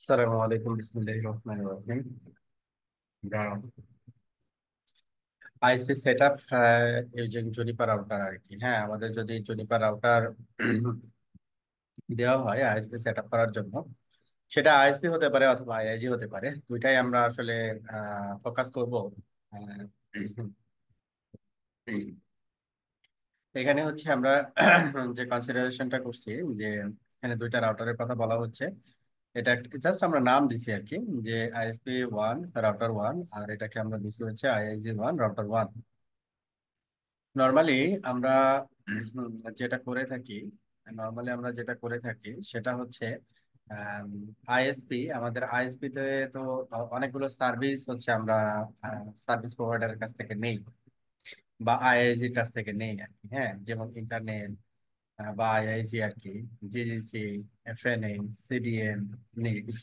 আসসালামু আলাইকুম, বিসমিল্লাহির রহমানির রহিম। আমরা ISP set up using Juniper router আর কি। হ্যাঁ, আমাদের যদি জুনিপার রাউটার দেওয়া হয় আইএসপি সেট আপ করার জন্য, সেটা আইএসপি হতে পারে অথবা আইআইজি হতে পারে, দুইটাই আমরা আসলে ফোকাস করব। আহ, এখানে হচ্ছে আমরা যে কনসিডারেশনটা করছি, যে এখানে দুইটা রাউটারের কথা বলা হচ্ছে। এটা জাস্ট আমরা নাম দিছি আর কি, যে আইএসপি ওয়ান রাউটার ওয়ান, আর এটাকে আমরা দিছি হচ্ছে IIG one router one. Normally আমরা যেটা করে থাকি নর্মালি আমরা যেটা করে থাকি সেটা হচ্ছে আইএসপি, আমাদের আইএসপি তে তো অনেকগুলো সার্ভিস হচ্ছে আমরা সার্ভিস প্রোভাইডারের কাছ থেকে নেই বা আইআইজির কাছ থেকে নেই আর কি। হ্যাঁ, যেমন ইন্টারনেট বা আইআইজি আর কি, জিজিসি, এফএনএ, সিডিএন, নিক্স।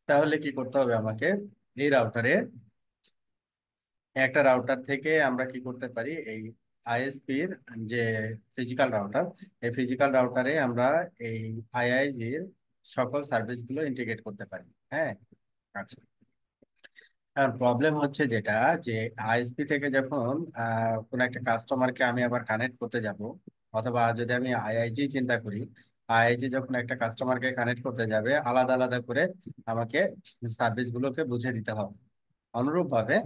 তাহলে কি করতে হবে আমাকে, এই রাউটারে, একটা রাউটার থেকে আমরা কি করতে পারি, এই আইএসপির যে ফিজিক্যাল রাউটার, এই ফিজিক্যাল রাউটারে আমরা এই আইআইজির সকল সার্ভিসগুলো ইন্টিগ্রেট করতে পারি। হ্যাঁ, আচ্ছা। আর প্রবলেম হচ্ছে যেটা, যে আইএসপি থেকে যখন কোন একটা কাস্টমারকে আমি আবার কানেক্ট করতে যাব, অথবা যদি আমি আইআইজি চিন্তা করি, আইআইজি যখন একটা কাস্টমারকে কানেক্ট করতে যাবে, আলাদা আলাদা করে আমাকে সার্ভিসগুলোকে বুঝে দিতে হবে। অনুরূপভাবে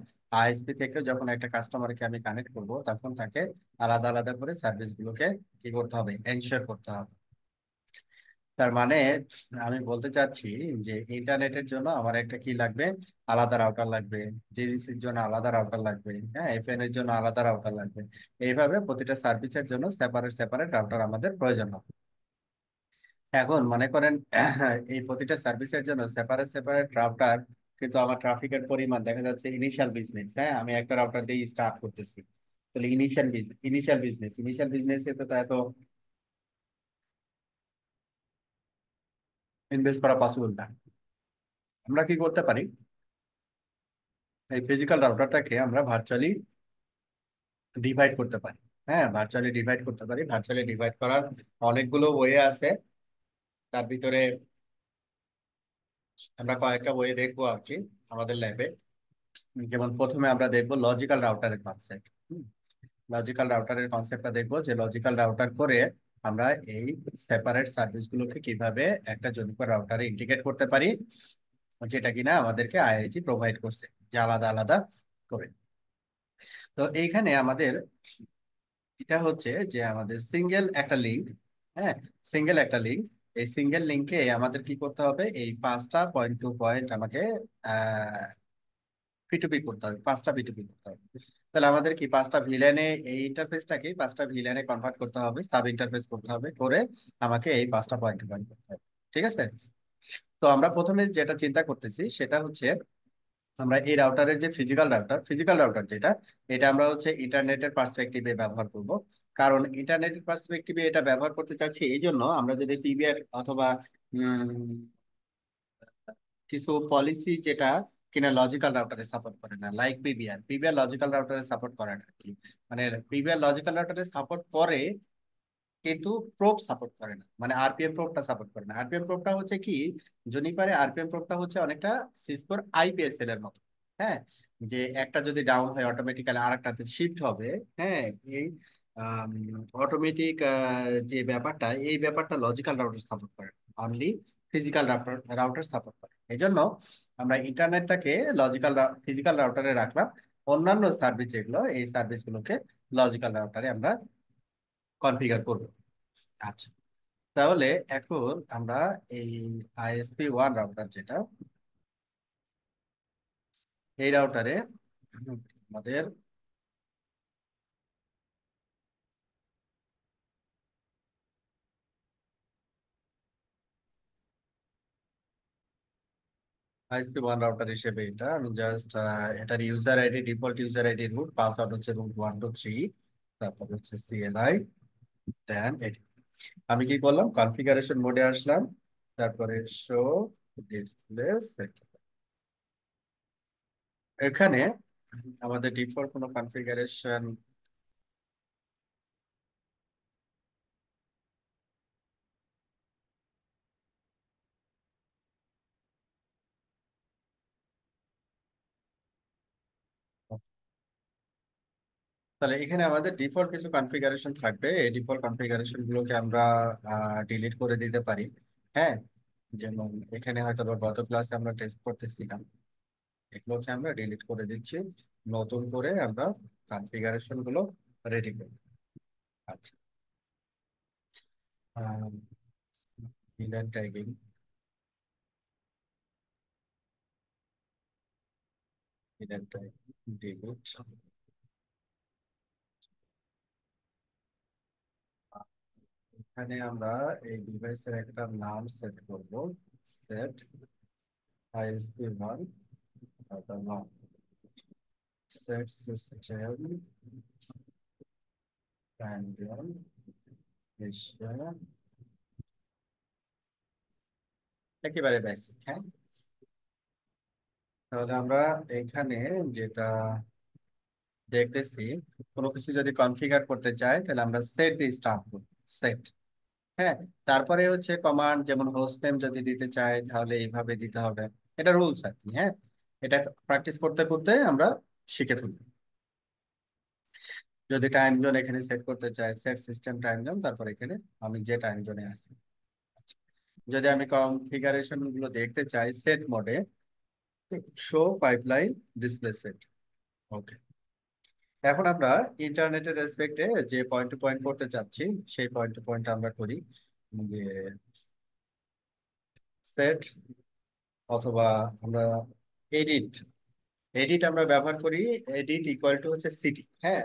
আইএসপি থেকে যখন একটা কাস্টমারকে আমি কানেক্ট করব, তখন তাকে আলাদা আলাদা করে সার্ভিসগুলোকে কি করতে হবে, এনশিওর করতে হবে। তার মানে আমি বলতে চাচ্ছি যে ইন্টারনেটের জন্য আমার একটা কি লাগবে, আলাদা রাউটার লাগবে। জিজিসির জন্য আলাদা রাউটার লাগবে। হ্যাঁ, এফএন এর জন্য আলাদা রাউটার লাগবে। এইভাবে প্রতিটা সার্ভিসের জন্য সেপারেট সেপারেট রাউটার আমাদের প্রয়োজন হবে। এখন মনে করেন এই প্রতিটা সার্ভিসের জন্য সেপারেট সেপারেট রাউটার, কিন্তু আমার ট্রাফিকের পরিমাণ দেখা যাচ্ছে ইনিশিয়াল বিজনেস, হ্যাঁ আমি একটা রাউটার দিয়ে স্টার্ট করতেছি, তাহলে ইনিশিয়াল বিজনেসে তো এত ইনভেস্ট করা পসিবল না। আমরা কি করতে পারি, এই ফিজিক্যাল রাউটারটাকে আমরা ভার্চুয়ালি ডিভাইড করতে পারি। হ্যাঁ, ভার্চুয়ালি ডিভাইড করতে পারি। ভার্চুয়ালি ডিভাইড করার অনেকগুলো ওয়ে আছে। তার ভিতরে আমরা কয়েকটা ওয়ে দেখবো আর কি আমাদের ল্যাবে। যেমন প্রথমে আমরা দেখবো লজিক্যাল রাউটারের কনসেপ্ট। লজিক্যাল রাউটারের কনসেপ্টটা দেখবো, যে লজিক্যাল রাউটার করে আমরা এই সেপারেট সার্ভিসগুলোকে কিভাবে একটা জনিপর রাউটারে ইন্টিগ্রেট করতে পারি, যেটা কিনা আমাদেরকে আইআইজি প্রোভাইড করছে, যে আলাদা আলাদা করে। তো এইখানে আমাদের এটা হচ্ছে যে আমাদের সিঙ্গেল একটা লিংক। হ্যাঁ, সিঙ্গেল একটা লিংক। এই সিঙ্গেল লিংকে আমাদের কি করতে হবে, এই পাঁচটা পয়েন্ট টু পয়েন্ট আমাকে পিটুপি করতে হবে, পাঁচটা পিটুপি করতে হবে। তাহলে আমাদের কি পাঁচটা ভিলেনে, এই ইন্টারফেসটাকে পাঁচটা ভিলেনে কনভার্ট করতে হবে, সাব ইন্টারফেস করতে হবে, করে আমাকে এই পাঁচটা পয়েন্ট টু পয়েন্ট করতে হবে। ঠিক আছে। তো আমরা প্রথমে যেটা চিন্তা করতেছি সেটা হচ্ছে, আমরা এই রাউটারের যে ফিজিক্যাল রাউটার যেটা, এটা আমরা হচ্ছে ইন্টারনেটের পার্সপেক্টিভে ব্যবহার করব। কারণ ইন্টারনেটের পার্সপেক্টিভে এটা ব্যবহার করতে চাচ্ছি এই জন্য, আমরা যদি পিবিআর অথবা উম, কিছু পলিসি যেটা কিনা লজিক্যাল রাউটারে সাপোর্ট করে না, লাইক পিবিআর, লজিক্যাল রাউটারে সাপোর্ট করে না আর কি। মানে পিবিআর লজিক্যাল রাউটারে সাপোর্ট করে, কিন্তু প্রোব সাপোর্ট করে না, মানে আরপিএম প্রোবটা সাপোর্ট করে না। আরপিএম প্রোবটা হচ্ছে কি, জুনিপারে আরপিএম প্রোবটা হচ্ছে অনেকটা সিসকোর আইপিএসএল এর মতো। হ্যাঁ, যে একটা যদি ডাউন হয় অটোমেটিক্যালি আরেকটাতে শিফট হবে। হ্যাঁ, এই অটোমেটিক যে ব্যাপারটা, এই ব্যাপারটা লজিক্যাল রাউটার সাপোর্ট করে, only physical router router support করে। এই জন্য আমরা ইন্টারনেটটাকে ফিজিক্যাল রাউটারে রাখলাম। অন্যান্য সার্ভিস যেগুলো, এই সার্ভিসগুলোকে লজিক্যাল রাউটারে আমরা কনফিগার করব। আচ্ছা, তাহলে এখন আমরা এই আইএসপি ওয়ান রাউটার যেটা, এই রাউটারে আমাদের আইএসপি ওয়ান রাউটার হিসেবে এটা আমি জাস্ট এটার user ID, default user ID root, password হচ্ছে রুট 1 2 3, তারপর হচ্ছে সিএলআই, দেন এটি। আমি কি করলাম, কনফিগারেশন মোডে আসলাম, তারপরে শো ডিসপ্লে সেট। এখানে আমাদের ডিফল্ট কোনো কনফিগারেশন, তাহলে এখানে আমাদের ডিফল্ট কিছু কনফিগারেশন থাকবে, এই ডিফল্ট কনফিগারেশন গুলোকে আমরা ডিলিট করে দিতে পারি। হ্যাঁ, যেমন এখানে হয়তো বা গত ক্লাসে আমরা টেস্ট করতেছিলাম, এগুলোকে আমরা ডিলিট করে দিচ্ছি, নতুন করে আমরা কনফিগারেশন গুলো রেডি করি। আচ্ছা, villain tagging, villain tagging delete. এখানে আমরা এই ডিভাইসের একটা নাম সেট করব, সেট ISP1, তারপর নাম সেট সিস্টেম প্যান্ডেল এশিয়া, একেবারে বেসিক। হ্যাঁ, তাহলে আমরা এখানে যেটা দেখতেছি, কোনো কিছু যদি কনফিগার করতে চাই তাহলে আমরা সেট দিয়ে স্টার্ট করব, সেট। হ্যাঁ, তারপরে হচ্ছে কমান্ড, যেমন হোস্ট নেম যদি দিতে চাই তাহলে এইভাবে দিতে হবে। এটা রুলস আর কি। হ্যাঁ, এটা প্র্যাকটিস করতে করতে আমরা শিখে ফেলবো। যদি টাইম জোন এখানে সেট করতে চাই, সেট সিস্টেম টাইম জোন, তারপর এখানে আমি যে টাইম জোনে আছি। আচ্ছা, যদি আমি কনফিগারেশন গুলো দেখতে চাই সেট মোডে, শো পাইপলাইন ডিসপ্লে সেট। ওকে, এখন আমরা ইন্টারনেটের রেসপেক্টে যে পয়েন্ট টু পয়েন্ট করতে চাচ্ছি, সেই পয়েন্ট টু পয়েন্ট আমরা করি যে সেট, অথবা আমরা এডিট, এডিট আমরা ব্যবহার করি। এডিট ইকুয়াল টু হচ্ছে সিটি। হ্যাঁ,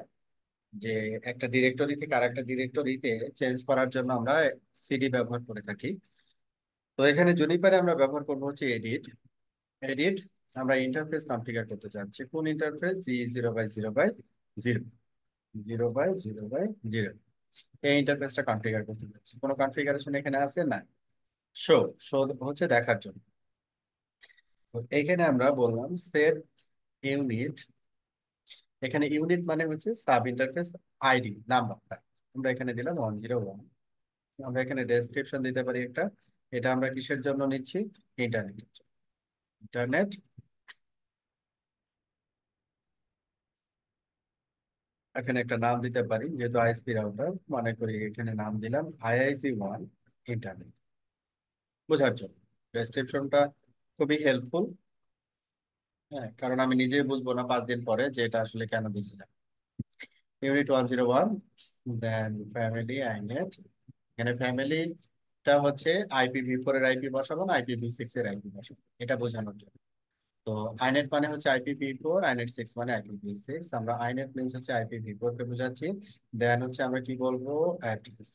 যে একটা ডিরেক্টরি থেকে আরেকটা ডিরেক্টরিতে চেঞ্জ করার জন্য আমরা সিডি ব্যবহার করে থাকি। তো এখানে জুনিপারে আমরা ব্যবহার করবো হচ্ছে এডিট। এডিট, আমরা ইন্টারফেস কনফিগার করতে চাচ্ছি, কোন ইন্টারফেস? G0/0/0, 0/0/0, এই ইন্টারফেসটা কনফিগার করতে চাচ্ছি। কোনো কনফিগারেশন এখানে আছে না? শো, শো হচ্ছে দেখার জন্য। তো এইখানে আমরা বললাম সেট ইউনিট, এখানে ইউনিট মানে হচ্ছে সাব ইন্টারফেস আইডি নাম্বারটা, আমরা এখানে দিলাম 101। আমরা এখানে ডেসক্রিপশন দিতে পারি একটা, এটা আমরা কিসের জন্য নিচ্ছি? Internet, internet. এখানে একটা নাম দিতে পারি, যেহেতু আইএসপি রাউটার, মনে করি এখানে নাম দিলাম IIC1 ইন্টারনেট, বোঝার জন্য। ডেসক্রিপশনটা খুবই হেল্পফুল। হ্যাঁ, কারণ আমি নিজেই বুঝবো না 5 দিন পরে যে এটা আসলে কেন দিছিলাম। ইউনিট 101, দেন ফ্যামিলি আইনেট। এখানে ফ্যামিলিটা হচ্ছে IPv4 এর আইপি বসাবো না IPv6 এর আইপি বসাবো, এটা বোঝানোর জন্য। তো আইনেট মানে হচ্ছে IPv4, আইনেট 6 মানে IPv6। আমরা আইনেট মিনস হচ্ছে IPv4 কে বোঝাচ্ছি। দেন হচ্ছে আমরা কি বলবো? অ্যাড্রেস।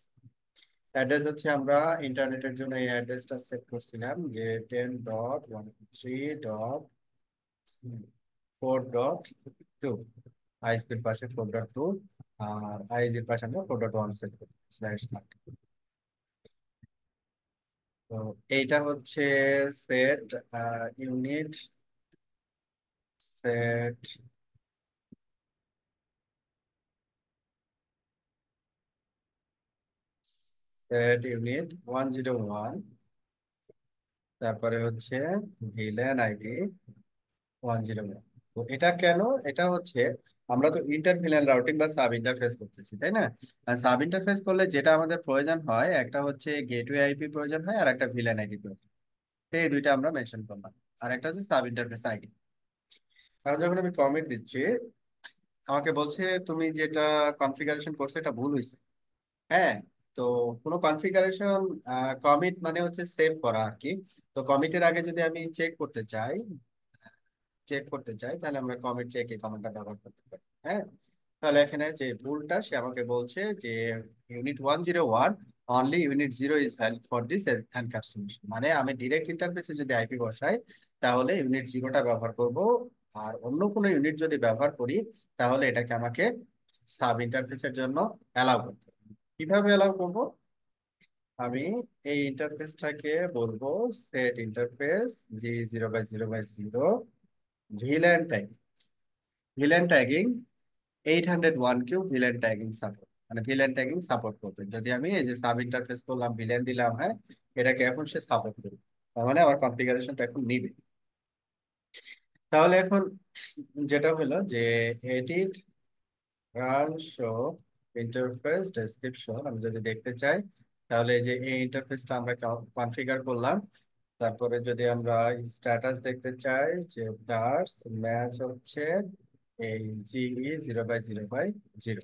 অ্যাড্রেস হচ্ছে আমরা ইন্টারনেটের জন্য এই অ্যাড্রেসটা সেট করছিলাম যে 10.103.4.2, আইএসপির পাশে 4.2, আর আইএসির পাশে আমরা 4.1 সেট করি স্ল্যাশ 30। তো এইটা হচ্ছে set unit, set set unit 101, তারপরে হচ্ছে ভিলেন আইডি 101। তো এটা কেন? এটা হচ্ছে আমরা তো ইন্টার ভিলেন রাউটিং বা সাব ইন্টারফেস করতেছি, তাই না? আর সাব ইন্টারফেস করলে যেটা আমাদের প্রয়োজন হয়, একটা হচ্ছে গেটওয়ে আইপি প্রয়োজন হয়, আর একটা ভিলেন আইডি প্রয়োজন। তো এই দুইটা আমরা মেনশন করলাম, আর একটা হচ্ছে সাব ইন্টারফেস আইডি। এখন যখন আমি কমিট দিচ্ছি, আমাকে বলছে তুমি যেটা কনফিগারেশন করছো এটা ভুল হয়েছে। হ্যাঁ, তো কোনো কনফিগারেশন কমিট মানে হচ্ছে সেভ করা আর কি। তো কমিটের আগে যদি আমি চেক করতে চাই তাহলে আমরা কমিট চেক এই কমান্ডটা ব্যবহার করতে পারি। হ্যাঁ, তাহলে এখানে যে ভুলটা, সে আমাকে বলছে যে unit 101, only unit 0 is valid for this encapsulation, মানে আমি ডিরেক্ট ইন্টারফেসে যদি আইপি বসাই তাহলে ইউনিট 0টা ব্যবহার করব, আর অন্য কোনো ইউনিট যদি ব্যবহার করি তাহলে এটাকে আমাকে সাব ইন্টারফেসের জন্য অ্যালাউ করতে হবে। কিভাবে অ্যালাউ করব? আমি এই ইন্টারফেসটাকে বলবো set interface G0/0/0 villain tag, villain tagging 801 কেও ভিলেন ট্যাগিং সাপোর্ট, মানে ভিলেন ট্যাগিং সাপোর্ট করবে। যদি আমি এই যে সাব ইন্টারফেস করলাম, ভিলেন দিলাম, হ্যাঁ, এটাকে এখন সে সাপোর্ট করবে, তার মানে আমার কনফিগারেশনটা এখন নিবে। তাহলে এখন যেটা হলো যে edit run show interface description আমি যদি দেখতে চাই, তাহলে এই যে এই ইন্টারফেসটা আমরা কনফিগার করলাম। তারপরে যদি আমরা স্ট্যাটাস দেখতে চাই যে ডার্স ম্যাচ হচ্ছে এই জিই 0/0/0,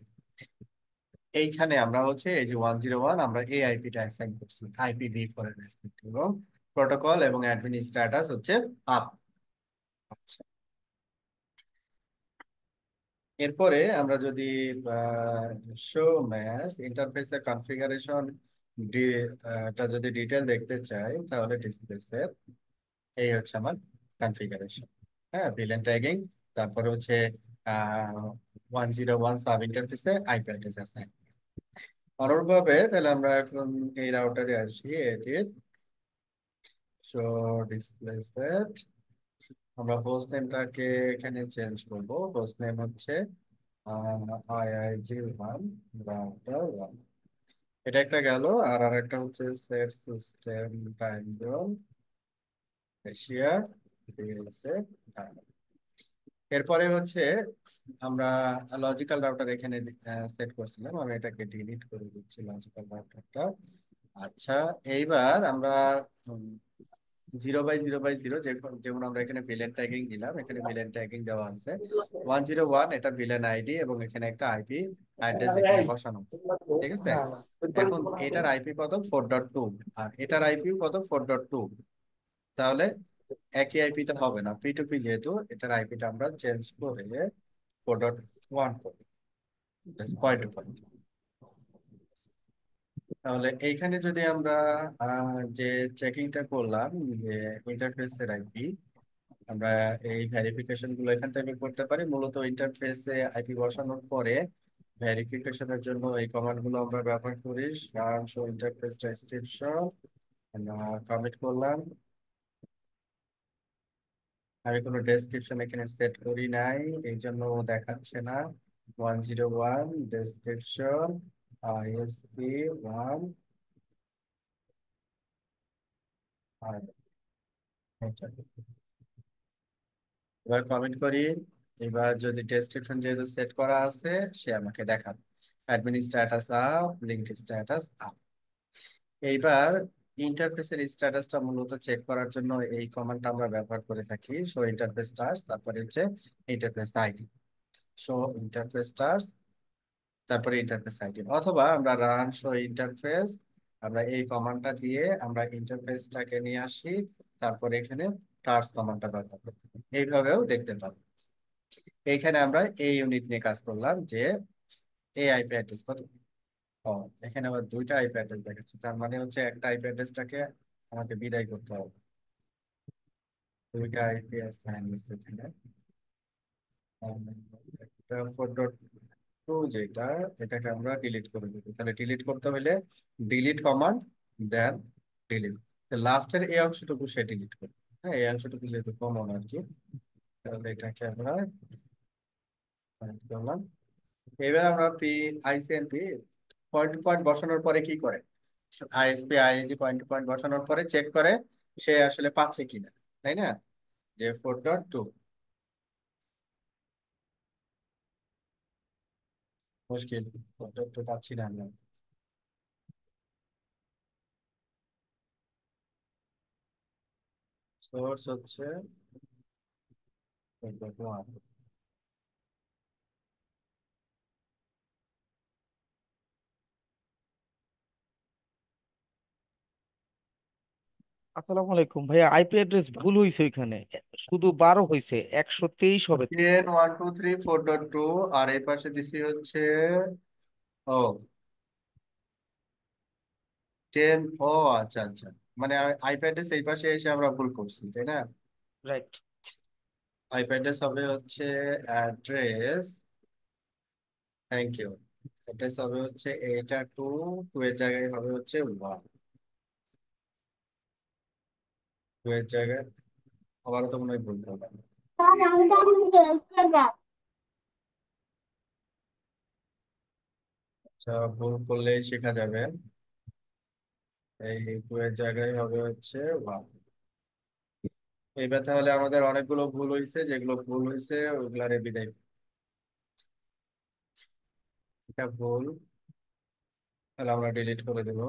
এইখানে আমরা হচ্ছে এই যে 101 আমরা এই আইপিটা অ্যাসাইন করছি IPv4 এর রেসপেক্ট, এবং প্রোটোকল এবং অ্যাডমিন স্ট্যাটাস হচ্ছে আপ। আচ্ছা, এরপরে আমরা যদি শো ম্যাচ ইন্টারফেসের কনফিগারেশন টা যদি ডিটেল দেখতে চাই, তাহলে ডিসপ্লেসের এই হচ্ছে আমার কনফিগারেশন। হ্যাঁ, ভিলেন ট্যাগিং, তারপরে হচ্ছে 101 সাব ইন্টারফেসে আইপি অ্যাড্রেস অ্যাসাইন। অনুরূপভাবে তাহলে আমরা এখন এই রাউটারে আসি, এডিট শো ডিসপ্লে সেট। আমরা হোস্ট নেমটাকে এখানে চেঞ্জ করব, হোস্ট নেম হচ্ছে IIG1 রাউটার 1। এটা একটা গেল। আর আরেকটা হচ্ছে set system time zone Asia ডিএলসে। এরপরে হচ্ছে আমরা লজিক্যাল রাউটার এখানে সেট করছিলাম, আমি এটাকে ডিলিট করে দিচ্ছি লজিক্যাল রাউটারটা। আচ্ছা, এইবার আমরা 0/0/0, যেমন আমরা এখানে ভিলেন ট্যাগিং দিলাম, এখানে ভিলেন ট্যাগিং দেওয়া আছে 101, এটা ভিলেন আইডি, এবং এখানে একটা আইপি অ্যাড্রেস এখানে বসানো আছে। ঠিক আছে, এখন এটার আইপি কত 4.2, আর এটার আইপি কত 4.2। তাহলে একই আইপিটা হবে না, P2P যেহেতু, এটার আইপিটা আমরা চেঞ্জ করে 4.1 করি, পয়েন্ট টু পয়েন্ট। তাহলে এইখানে যদি আমরা যে চেকিংটা করলাম যে ইন্টারফেসের আইপি, আমরা এই ভেরিফিকেশন গুলো এখান থেকে করতে পারি। মূলত ইন্টারফেসে আইপি বসানোর পরে ভেরিফিকেশনের জন্য এই কমান্ড গুলো আমরা ব্যবহার করি। রান শো ইন্টারফেস ডেসক্রিপশন আমরা কমিট করলাম। আমি কোনো ডেসক্রিপশন এখানে সেট করি নাই, এই জন্য ও দেখাচ্ছে না। 101 ডেসক্রিপশন ISP1 আর enter। এবার কমেন্ট করি। এবার যদি ডেসক্রিপশন যেহেতু সেট করা আছে, সে আমাকে দেখাবে admin status up, link status up. এইবার ইন্টারফেসের স্ট্যাটাসটা মূলত চেক করার জন্য এই কমান্ডটা আমরা ব্যবহার করে থাকি, শো ইন্টারফেস স্টার্স, তারপরে হচ্ছে interface ID. Show interface stars, তারপরে ইন্টারফেস আইডি, অথবা আমরা রান শো ইন্টারফেস, আমরা এই কমান্ডটা দিয়ে আমরা ইন্টারফেসটাকে নিয়ে আসি, তারপরে এখানে টার্স কমান্ডটা ব্যবহার করি। এইভাবেও দেখতে পাবো। এইখানে আমরা এই ইউনিট নিয়ে কাজ করলাম যে এই আইপি অ্যাড্রেস কত। ও, এখানে আবার দুইটা আইপি অ্যাড্রেস দেখাচ্ছে, তার মানে হচ্ছে একটা আইপি অ্যাড্রেসটাকে আমাকে বিদায় করতে হবে। দুইটা আইপি অ্যাসাইন হচ্ছে এখানে। একটা 4.2 যেটা, এটাকে আমরা ডিলিট করে দেবো। তাহলে ডিলিট করতে হলে ডিলিট কমান্ড, দেন ডিলিট। লাস্টের এই অংশটুকু সে ডিলিট করবে। হ্যাঁ, এই অংশটুকু যেহেতু কমন আর কি, তাহলে এটাকে আমরা connect করলাম। এবার আমরা আইসিএমপি পয়েন্ট টু পয়েন্ট বসানোর পরে কি করে, ISP IAG point to point বসানোর পরে চেক করে সে আসলে পাচ্ছে কিনা, তাই না? যে 4.2 মুশকিল, 4.2 পাচ্ছি না আমরা। সোর্স হচ্ছে 4.1। আসসালামু আলাইকুম ভাইয়া, আইপি অ্যাড্রেস ভুল হয়েছে এখানে। শুধু 12 হয়েছে, 123 হবে তো। 10.123.4.2, আর এই পাশে দিছি হচ্ছে ও 10। ও আচ্ছা আচ্ছা, মানে আইপ্যাডে সেই পাশে এসে আমরা ভুল করছি, তাই না? রাইট। আইপ্যাডে হবে হচ্ছে অ্যাড্রেস, থ্যাংক ইউ। অ্যাড্রেস হবে হচ্ছে এটা টু, টু এর জায়গায় হবে হচ্ছে ওয়ান, টু এর জায়গায়। আবারও তো মনে হয় ভুল করলাম। আচ্ছা, ভুল করলেই শেখা যাবে। এই টু এর জায়গায় হবে হচ্ছে ওয়ান। এইবার তাহলে আমাদের অনেকগুলো ভুল হয়েছে, যেগুলো ভুল হয়েছে ওইগুলারে বিদায়। এটা ভুল, তাহলে আমরা ডিলিট করে দেব।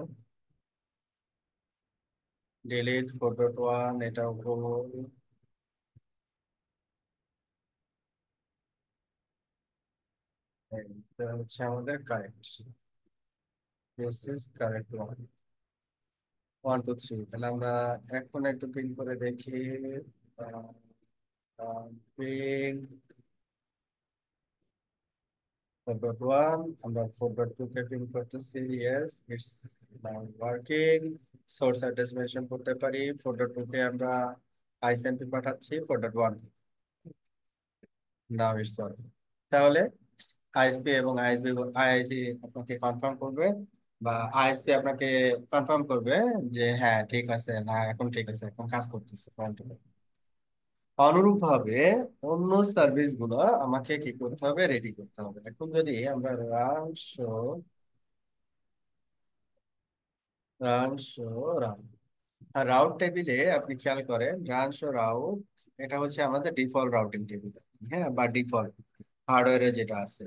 ডিলিট 4.1, এটাও ভুল। এটা হচ্ছে আমাদের correct, this is correct one. 1 2 3, তাহলে আমরা এখন একটু প্রিন্ট করে দেখি। প্রিন্ট 4.1, আমরা 4.2 কে প্রিন্ট করতেছি। Yes, it's now working. Source আর ডেস্টিনেশন করতে পারি। 4.2 কে আমরা আইসএমপি পাঠাচ্ছি 4.1। Now it's working. তাহলে আইএসপি এবং আইআইজি আপনাকে কনফার্ম করবে, বা আইএসপি আপনাকে কনফার্ম করবে যে হ্যাঁ ঠিক আছে, না এখন ঠিক আছে, এখন কাজ করতেছে পয়েন্টে। অনুরূপ ভাবে অন্য সার্ভিস গুলো আমাকে কি করতে হবে, রেডি করতে হবে। এখন যদি আমরা রান আর রাউট টেবিলে আপনি খেয়াল করেন, রান শো রাউট, এটা হচ্ছে আমাদের ডিফল্ট রাউটিং টেবিল, হ্যাঁ, বা ডিফল্ট হার্ডওয়্যারে যেটা আছে।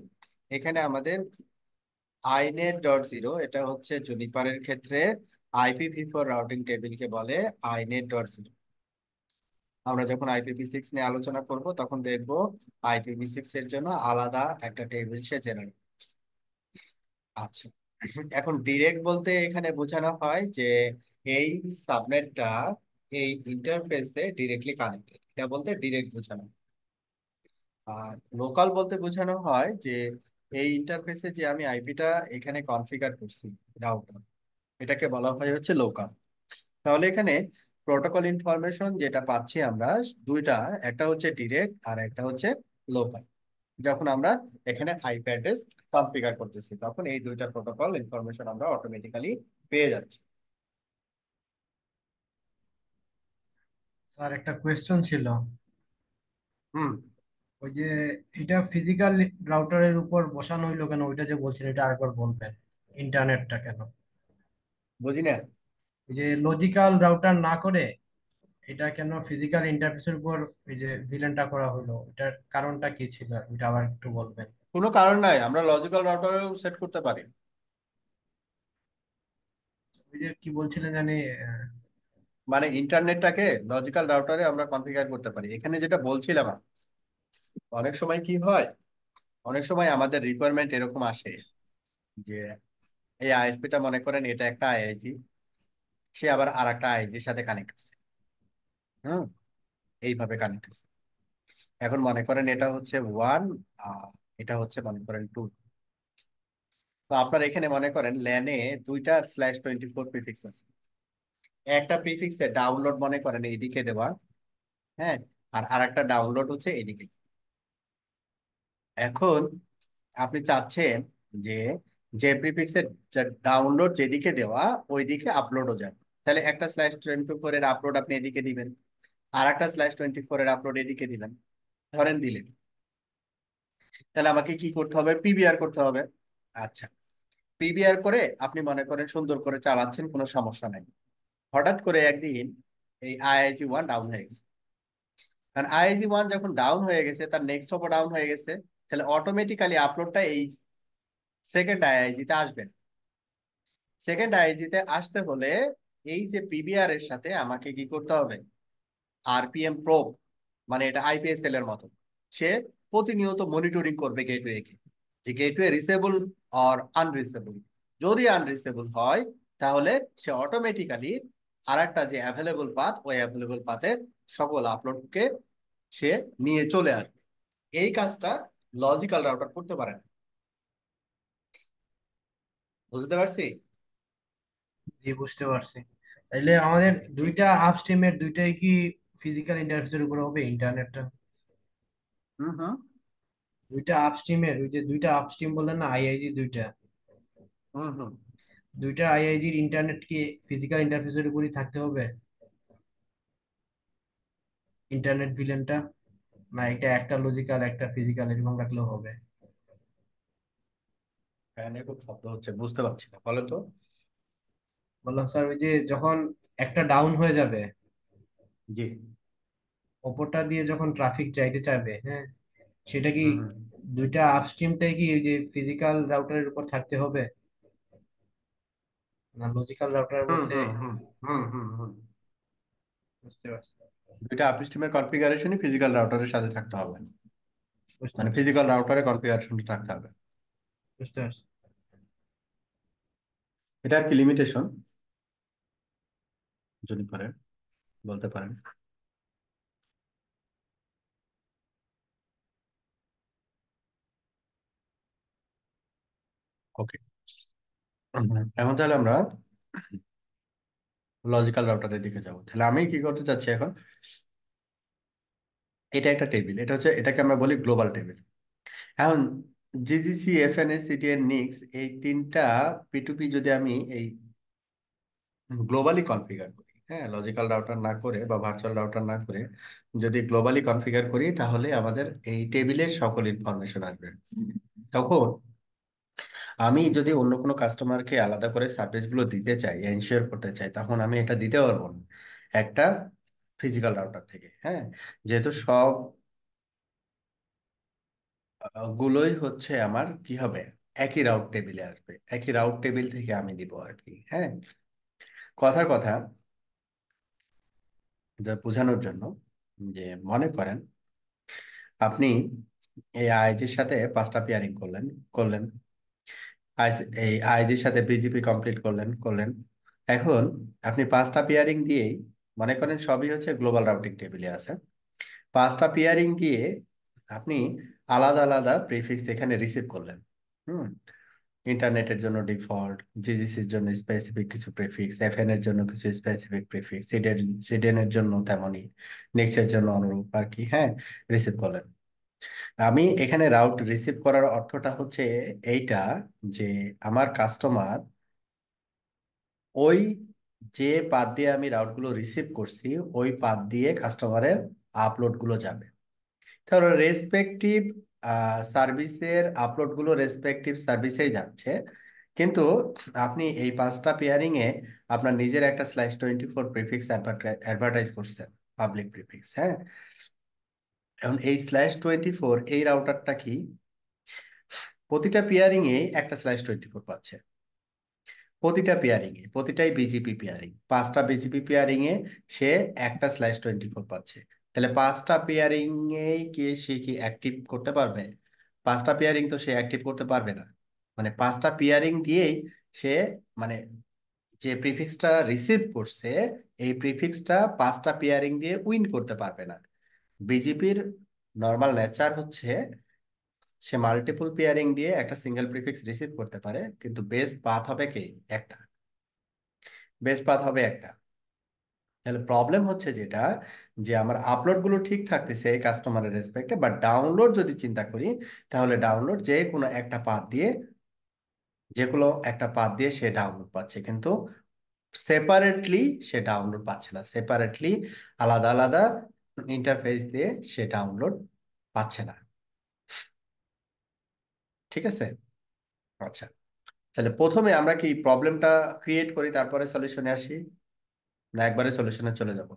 এখানে আমাদের inet.0, এটা হচ্ছে জুনিপারের ক্ষেত্রে IPv4 রাউটিং টেবিলকে বলে inet.0। আমরা যখন IPv6 নিয়ে আলোচনা করব তখন দেখব IPv6 এর জন্য আলাদা একটা টেবিল সে জেনারেট। আচ্ছা, এখন ডিরেক্ট বলতে এখানে বোঝানো হয় যে এই সাবনেটটা এই ইন্টারফেসে ডিরেক্টলি কানেক্টেড, এটা বলতে ডিরেক্ট বোঝানো। আর লোকাল বলতে বোঝানো হয় যে এই ইন্টারফেসে যে আমি আইপিটা এখানে কনফিগার করছি, রাউটার, এটাকে বলা হয় হচ্ছে লোকাল। তাহলে এখানে প্রোটোকল ইনফরমেশন যেটা পাচ্ছি আমরা দুইটা, একটা হচ্ছে ডিরেক্ট আর একটা হচ্ছে লোকাল। যখন আমরা এখানে আইপি অ্যাড্রেস কনফিগার করতেছি তখন এই দুইটা প্রোটোকল ইনফরমেশন আমরা অটোমেটিক্যালি পেয়ে যাচ্ছি। স্যার একটা কোয়েশ্চন ছিল। হুম। ওই যে এটা ফিজিক্যাল রাউটারের উপর বসানো হইলো কেন, ওইটা যে বলছেন এটা আরেকবার বলবেন। ইন্টারনেটটা কেন বুঝি না। ওই যে লজিক্যাল রাউটার না করে এটা কেন ফিজিক্যাল ইন্টারফেসের উপর ওই যে ভিলেনটা করা হলো, এটার কারণটা কি ছিল এটা আবার একটু বলবেন। কোনো কারণ নাই, আমরা লজিক্যাল রাউটারেও সেট করতে পারি। ওই যে কি বলছিলেন জানি মানে ইন্টারনেটটাকে লজিক্যাল রাউটারে আমরা কনফিগার করতে পারি। এখানে যেটা বলছিলাম আমি, অনেক সময় কি হয়, অনেক সময় আমাদের রিকোয়ারমেন্ট এরকম আসে যে এই আইএসপিটা মনে করেন এটা একটা আইআইজি, সে আবার আর একটা আইআইজির সাথে কানেক্ট করছে। হুম, এইভাবে কানেক্ট করছে। এখন মনে করেন এটা হচ্ছে ওয়ান, এটা হচ্ছে মনে করেন টু। তো আপনার এখানে মনে করেন ল্যানে দুইটা /24 প্রিফিক্স আছে। একটা প্রিফিক্সে ডাউনলোড মনে করেন এইদিকে দেওয়া, হ্যাঁ, আর আরেকটা ডাউনলোড হচ্ছে এদিকে। এখন আপনি চাচ্ছেন যে যে প্রিফিক্সের ডাউনলোড যেদিকে দেওয়া ওইদিকে আপলোডও যাবে, তাহলে একটা /24 এর আপলোড আপনি এদিকে দিবেন, আর একটা /24 এর আপলোড এদিকে দিবেন, ধরেন দিলেন। তাহলে আমাকে কি করতে হবে, পিবিআর করতে হবে। আচ্ছা, পিবিআর করে আপনি মনে করেন সুন্দর করে চালাচ্ছেন, কোনো সমস্যা নাই। হঠাৎ করে একদিন এই আইআইজি 1 ডাউন হয়ে গেছে। কারণ আইআইজি 1 যখন ডাউন হয়ে গেছে, তার নেক্সট হপও ডাউন হয়ে গেছে, তাহলে অটোমেটিক্যালি আপলোডটা এই সেকেন্ড আইআইজি তে আসবে না। সেকেন্ড আইআইজি তে আসতে হলে এই যে পিবিআর এর সাথে আমাকে কি করতে হবে, আরপিএম প্রোব, মানে এটা আইপিএসএল এর মতো, সে প্রতিনিয়ত মনিটরিং করবে গেটওয়ে কে, যে গেটওয়ে রিসেবল অর আনরিসেবল। যদি আনরিসেবল হয় তাহলে সে অটোমেটিক্যালি আর একটা যে অ্যাভেলেবল পাথ, ওই অ্যাভেলেবল পাথে সকল আপলোডকে সে নিয়ে চলে আসবে। এই কাজটা লজিক্যাল রাউটার করতে পারে না। বুঝতে পারছি? জি বুঝতে পারছি। তাইলে আমাদের দুইটা আপস্ট্রিমের দুইটাই কি ফিজিক্যাল ইন্টারফেসের উপর হবে ইন্টারনেটটা? হুম হুম দুইটা আপস্ট্রিমের ওই যে দুইটা আপস্ট্রিম বললেন না আইআইজি দুইটা, হুম হুম দুইটা আইআইজির ইন্টারনেট কি ফিজিক্যাল ইন্টারফেসের উপরই থাকতে হবে ইন্টারনেট ভিলেনটা, না এটা একটা লজিক্যাল একটা ফিজিক্যাল এরকম রাখলেও হবে? ফ্যানে খুব শব্দ হচ্ছে, বুঝতে পারছি না, বলো তো। বললাম স্যার ওই যে যখন একটা ডাউন হয়ে যাবে, জি। ওপরটা দিয়ে যখন ট্রাফিক যাইতে চাইবে, হ্যাঁ, সেটা কি হুম হুম দুইটা আপস্ট্রিমটাই কি ওই যে ফিজিক্যাল রাউটারের উপর থাকতে হবে, না লজিক্যাল রাউটারের হুম মধ্যে? হুম হুম হুম হুম হুম বুঝতে পারছি, দুইটা আপস্ট্রিমের কনফিগারেশনই ফিজিক্যাল রাউটারের সাথে থাকতে হবে, বুঝতে মানে পারছি, ফিজিক্যাল রাউটারের কনফিগারেশনটা থাকতে হবে। বুঝতে পারছি। এটা আর কি লিমিটেশন, যদি পারেন বলতে পারেন। ওকে, এখন তাহলে আমরা লজিক্যাল রাউটারের দিকে যাব। তাহলে আমি কি করতে চাচ্ছি এখন, এটা একটা টেবিল, এটা হচ্ছে, এটাকে আমরা বলি গ্লোবাল টেবিল। এখন জিজিসি, এফএনএস, সিটিএন, নিক্স, এই তিনটা পি2পি যদি আমি এই গ্লোবালি কনফিগার করি, হ্যাঁ, লজিক্যাল রাউটার না করে বা ভার্চুয়াল রাউটার না করে যদি গ্লোবালি কনফিগার করি, তাহলে আমাদের এই টেবিলের সকল ইনফরমেশন আসবে। তখন আমি যদি অন্য কোনো কাস্টমারকে আলাদা করে সার্ভিস গুলো দিতে চাই, এনশিওর করতে চাই, তখন আমি এটা দিতে পারবো না একটা ফিজিক্যাল রাউটার থেকে। হ্যাঁ, যেহেতু সব গুলোই হচ্ছে আমার কি হবে, একই রাউট টেবিলে আসবে, একই রাউট টেবিল থেকে আমি দিব আর কি। হ্যাঁ, কথার কথা, যা বোঝানোর জন্য, যে মনে করেন আপনি এই আইজির সাথে 5টা পেয়ারিং করলেন করলেন, এই আইজির সাথে বিজিপি কমপ্লিট করলেন। এখন আপনি 5টা পেয়ারিং দিয়েই, মনে করেন সবই হচ্ছে গ্লোবাল রাউটিং টেবিলে আছে, 5টা পেয়ারিং দিয়ে আপনি আলাদা আলাদা প্রিফিক্স এখানে রিসিভ করলেন। হুম, ইন্টারনেটের জন্য ডিফল্ট, জিজিসির জন্য স্পেসিফিক কিছু প্রিফিক্স, এফএন এর জন্য কিছু স্পেসিফিক প্রিফিক্স, সিডেন এর জন্য তেমনই, নেক্সট এর জন্য অনুরূপ আর কি। হ্যাঁ, রিসিভ করলেন। আমি এখানে রাউট রিসিভ করার অর্থটা হচ্ছে এইটা, যে আমার কাস্টমার ওই যে পাথ দিয়ে আমি রাউট গুলো রিসিভ করছি, ওই পাথ দিয়ে কাস্টমারের আপলোড গুলো যাবে। তাহলে রেসপেক্টিভ সার্ভিসের আপলোড গুলো রেসপেক্টিভ সার্ভিসেই যাচ্ছে, কিন্তু আপনি এই 5টা পেয়ারিং এ আপনার নিজের একটা /24 প্রিফিক্স অ্যাডভার্টাইজ করছেন, পাবলিক প্রিফিক্স। হ্যাঁ, এখন এই /24 এই রাউটারটা কি প্রতিটা পেয়ারিং এ একটা /24 পাচ্ছে, প্রতিটা পেয়ারিং এ, প্রতিটাই বিজিপি পেয়ারিং, 5টা বিজিপি পেয়ারিং এ সে একটা /24 পাচ্ছে। তাহলে 5টা পেয়ারিং এ কি সে কি অ্যাক্টিভ করতে পারবে? 5টা পেয়ারিং তো সে অ্যাক্টিভ করতে পারবে না, মানে 5টা পেয়ারিং দিয়েই সে, মানে যে প্রিফিক্সটা রিসিভ করছে, এই প্রিফিক্সটা 5টা পেয়ারিং দিয়ে উইন করতে পারবে না। বিজিপির নর্মাল নেচার হচ্ছে সে মাল্টিপল পেয়ারিং দিয়ে একটা সিঙ্গেল প্রিফিক্স রিসিভ করতে পারে, কিন্তু বেস্ট পাথ হবে কি একটা, বেস্ট পাথ হবে একটা। তাহলে প্রবলেম হচ্ছে যেটা, যে আমার আপলোড গুলো ঠিক থাকতেছে কাস্টমারের রেসপেক্টে, বাট ডাউনলোড যদি চিন্তা করি, তাহলে ডাউনলোড যে কোনো একটা পাথ দিয়ে সে ডাউনলোড পাচ্ছে, কিন্তু সেপারেটলি সে ডাউনলোড পাচ্ছে না, সেপারেটলি আলাদা আলাদা ইন্টারফেস দিয়ে সে ডাউনলোড পাচ্ছে না। ঠিক আছে, আচ্ছা, তাহলে প্রথমে আমরা কি প্রবলেমটা ক্রিয়েট করি তারপরে সলিউশনে আসি, না একবারে সলিউশনে চলে যাব?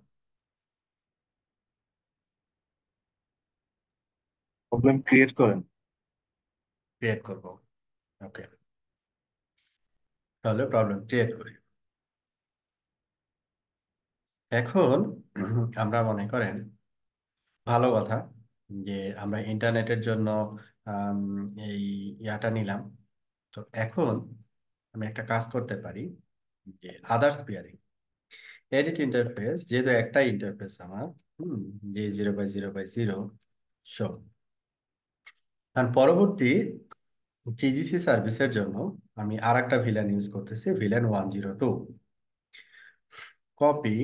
প্রবলেম ক্রিয়েট করেন। ক্রিয়েট করব, ওকে, তাহলে প্রবলেম ক্রিয়েট করি। এখন আমরা মনে করেন, ভালো কথা, যে আমরা ইন্টারনেটের জন্য আম, এই ইয়াটা নিলাম। তো এখন আমি একটা কাজ করতে পারি, যে আদার্স পেয়ারিং, এডিট ইন্টারফেস, যেহেতু একটাই ইন্টারফেস আমার, হুম, যে 0/0/0 শো, আর পরবর্তী জিজিসি সার্ভিসের জন্য আমি আর একটা ভিলান ইউজ করতেছি, VLAN 102, copy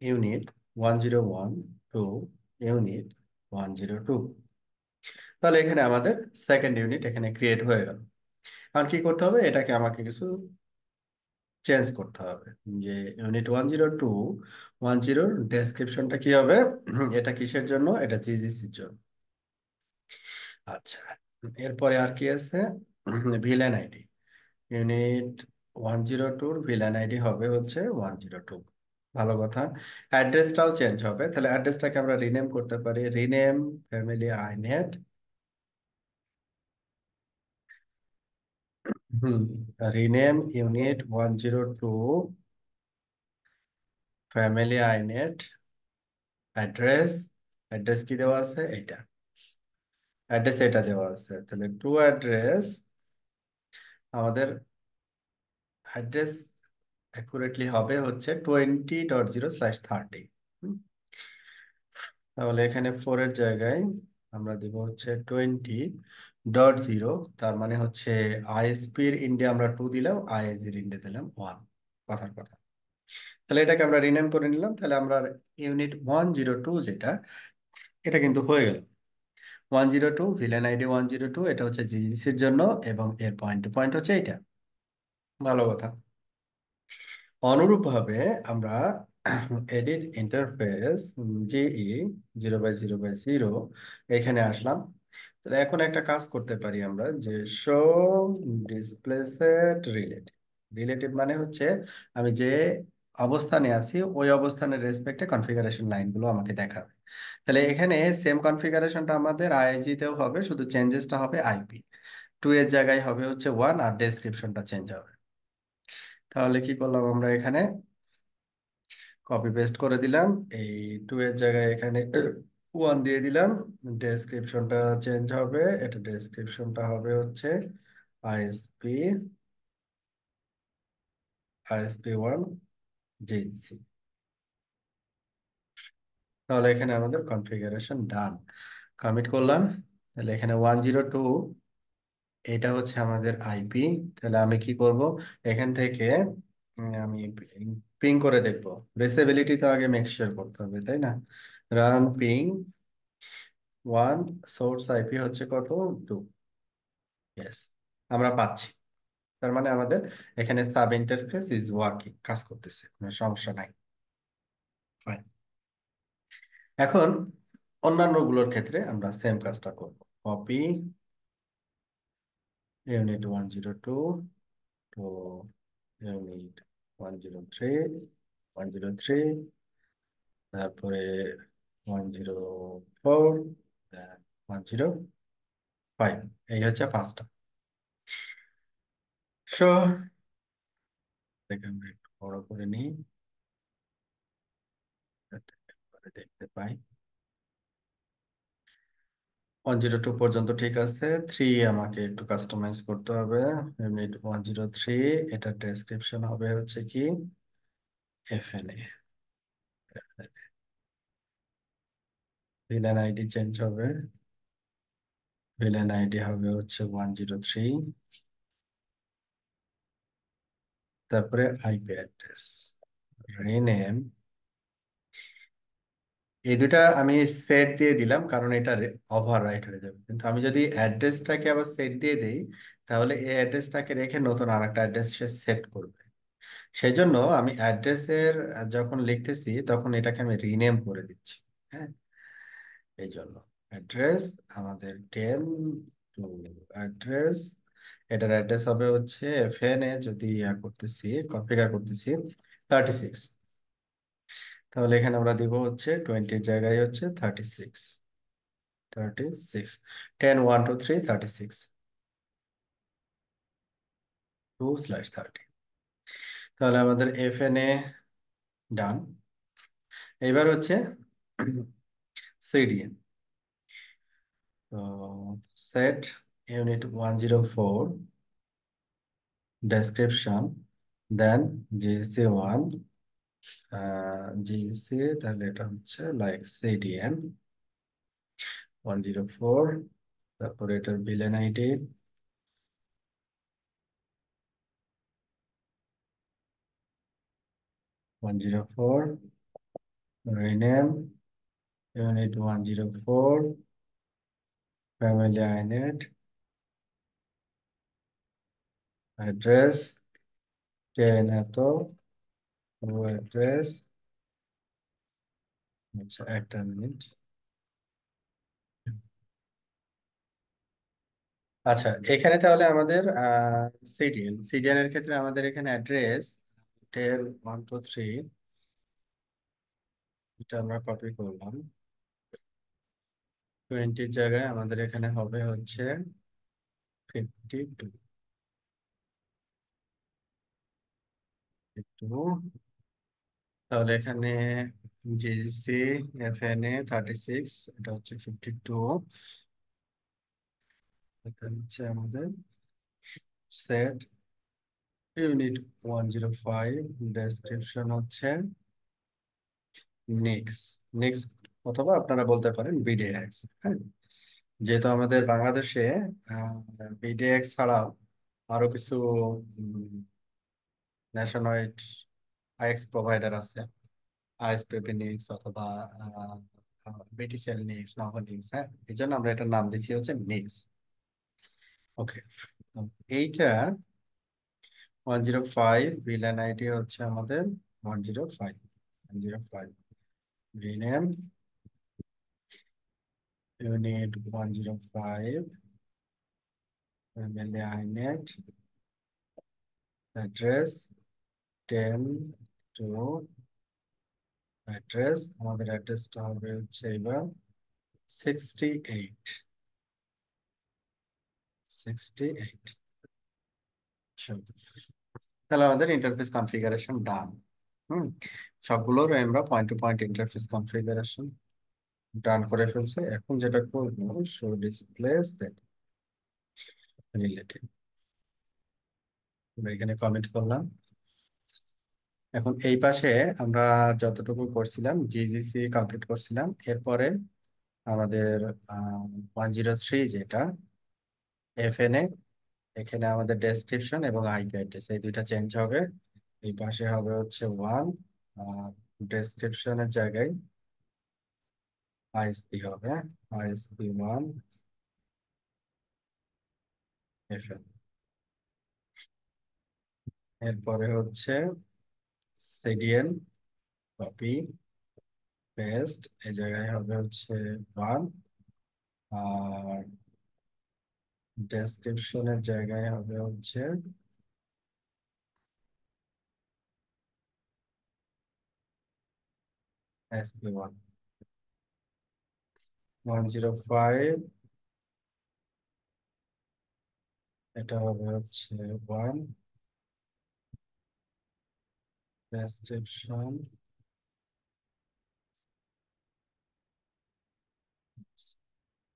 unit 101 to unit 102। তাহলে এখানে আমাদের সেকেন্ড ইউনিট এখানে ক্রিয়েট হয়ে গেল। আর কি করতে হবে, এটাকে আমাকে কিছু চেঞ্জ করতে হবে, যে ইউনিট 102 ডেসক্রিপশনটা কি হবে, এটা কিসের জন্য, এটা জিজিসির জন্য। আচ্ছা, এরপরে আর কি আছে, villain ID, unit 102 villain ID হবে হচ্ছে 102। ভালো কথা, অ্যাড্রেসটাও চেঞ্জ হবে, তাহলে অ্যাড্রেসটাকে আমরা রিনেম করতে পারি, রিনেম ফ্যামিলি আইনেট হুম, rename unit 102 family inet address. Address কি দেওয়া আছে? এইটা অ্যাড্রেস, এটা দেওয়া আছে। তাহলে টু অ্যাড্রেস, আমাদের অ্যাড্রেস অ্যাকুরেটলি হবে হচ্ছে 20.0/30। তাহলে এখানে 4 এর জায়গায় আমরা দিব হচ্ছে 20.0, তার মানে হচ্ছে আইএসপির ইন্ডিয়া আমরা 2 দিলাম, আইএসজির ইন্ডিয়া দিলাম 1। কথার কথা। তাহলে এটাকে আমরা রিনেম করে নিলাম। তাহলে আমরা ইউনিট 102 যেটা, এটা কিন্তু হয়ে গেল। 102 ভিলেন আইডি 102, এটা হচ্ছে জিজিসির জন্য, এবং এর পয়েন্ট টু পয়েন্ট হচ্ছে এটা। ভালো কথা। অনুরূপভাবে আমরা এডিট ইন্টারফেস জিই 0/0/0 এখানে আসলাম। তাহলে এখন একটা কাজ করতে পারি আমরা, যে show display set relative. Relative মানে হচ্ছে আমি যে অবস্থানে আছি ওই অবস্থানের রেসপেক্টে কনফিগারেশন লাইনগুলো আমাকে দেখাবে। তাহলে এখানে সেম কনফিগারেশনটা আমাদের আইএসজি তেও হবে, শুধু চেঞ্জেসটা হবে আইপি। 2 এর জায়গায় হবে হচ্ছে 1, আর ডেসক্রিপশনটা চেঞ্জ হবে। তাহলে কি করলাম আমরা এখানে, কপি পেস্ট করে দিলাম। এই 2 এর জায়গায় এখানে 1 দিয়ে দিলাম। ডেসক্রিপশনটা চেঞ্জ হবে, এটা ডেসক্রিপশনটা হবে হচ্ছে আইএসপি আইএসপি 1 জিসি। তাহলে এখানে আমাদের কনফিগারেশন ডান। কমিট করলাম। তাহলে এখানে 102 এটা হচ্ছে আমাদের আইপি। তাহলে আমি কি করব, এখান থেকে আমি পিং করে দেখব। রিসেবিলিটি তো আগে মেক শিওর করতে হবে, তাই না? রান পিং 1, সোর্স আইপি হচ্ছে কত? 2। ইয়েস, আমরা পাচ্ছি। তার মানে আমাদের এখানে সাব ইন্টারফেস ইজ ওয়ার্কিং, কাজ করতেছে, কোনো সমস্যা নাই। Fine. এখন অন্যান্য গুলোর ক্ষেত্রে আমরা সেম কাজটা করব। কপি ইউনিট 102 টু ইউনিট 103, তারপরে 104, 105। এই হচ্ছে 5টা। সো আমরা একটু বড় করে নিই যাতে একবারে দেখতে পাই। 102 পর্যন্ত ঠিক আছে। 3 আমাকে একটু কাস্টমাইজ করতে হবে। ইউনিট 103, এটার ডেসক্রিপশন হবে হচ্ছে কি এফএনএ। ভিলেন আইডি চেঞ্জ হবে। ভিলেন আইডি হবে হচ্ছে 103। তারপরে আইপি অ্যাড্রেস রিনেম, এই দুটা আমি সেট দিয়ে দিলাম কারণ এটা ওভার রাইট হয়ে যাবে। কিন্তু আমি যদি অ্যাড্রেসটাকে আবার সেট দিয়ে দেই, তাহলে এই অ্যাড্রেসটাকে রেখে নতুন আরেকটা অ্যাড্রেস সে সেট করবে। সেই জন্য আমি অ্যাড্রেসের যখন লিখতেছি তখন এটাকে আমি রিনেম করে দিচ্ছি। হ্যাঁ, এই জন্য অ্যাড্রেস আমাদের 10 টু অ্যাড্রেস, এটার অ্যাড্রেস হবে হচ্ছে এফএনএ, যদি করতেছি কনফিগার করতেছি 36। তাহলে এখানে আমরা দিব হচ্ছে 20-র জায়গায় হচ্ছে 36। 10 1 2 3 36 2/30। তাহলে আমাদের এফএনএ ডান। এবার হচ্ছে সিডিএন। তো set unit 104 description, then GC 1 GC, তাহলে এটা হচ্ছে লাইক সিডিএন 104। তারপরে এটার VLAN ID 104, rename unit 104 family inet address 10 এত অ্যাড্রেস। আচ্ছা, একটা মিনিট। আচ্ছা, এখানে তাহলে আমাদের সিডিএন সিডিএন এর ক্ষেত্রে আমাদের এখানে অ্যাড্রেস 10 1 2 3, এটা আমরা কপি করলাম। 20-র জায়গায় আমাদের এখানে হবে হচ্ছে 52। তাহলে এখানে জিসি এফএনএ 36, এটা হচ্ছে 52, এটা হচ্ছে আমাদের সেট ইউনিট 105, ডেসক্রিপশন হচ্ছে নিক্স নিক্স, অথবা আপনারা বলতে পারেন বিডিএক্স। হ্যাঁ, যেহেতু আমাদের বাংলাদেশে বিডিএক্স ছাড়াও আরো কিছু ন্যাশনাইড আইএক্স প্রোভাইডার আছে, আইএসপিপি নিক্স অথবা বিটিসিএল নিক্স, নভো নিক্স। হ্যাঁ, এই জন্য আমরা এটার নাম দিচ্ছি হচ্ছে নিক্স। ওকে, এইটা 105, ভিলেন আইডি হচ্ছে আমাদের 105, rename unit 105, family inet, address 10 two, address আমাদের অ্যাড্রেসটা হবে হচ্ছে এবার 68, 68। তাহলে আমাদের ইন্টারফেস কনফিগারেশন ডান। হুম, সবগুলোর আমরা point to point interface configuration done করে ফেলছে। এখন যেটা করবো, শো ডিসপ্লে সেট রিলেটেড, আমরা এখানে কমেন্ট করলাম। এখন এই পাশে আমরা যতটুকু করছিলাম জিজিসি কমপ্লিট করছিলাম, এরপরে আমাদের 103 যেটা এফএনএ, এখানে আমাদের ডেসক্রিপশন এবং আইপি অ্যাড্রেস এই দুইটা চেঞ্জ হবে। এই পাশে হবে হচ্ছে 1, আর ডেসক্রিপশনের জায়গায় আইএসপি হবে, আইএসপি 1 এফএন। এরপরে হচ্ছে সিডিএন কপি পেস্ট, এই জায়গায় হবে হচ্ছে 1, আর ডেসক্রিপশনের জায়গায় হবে হচ্ছে এসপি 1, 105, এটা হবে হচ্ছে 1, ডেসক্রিপশন।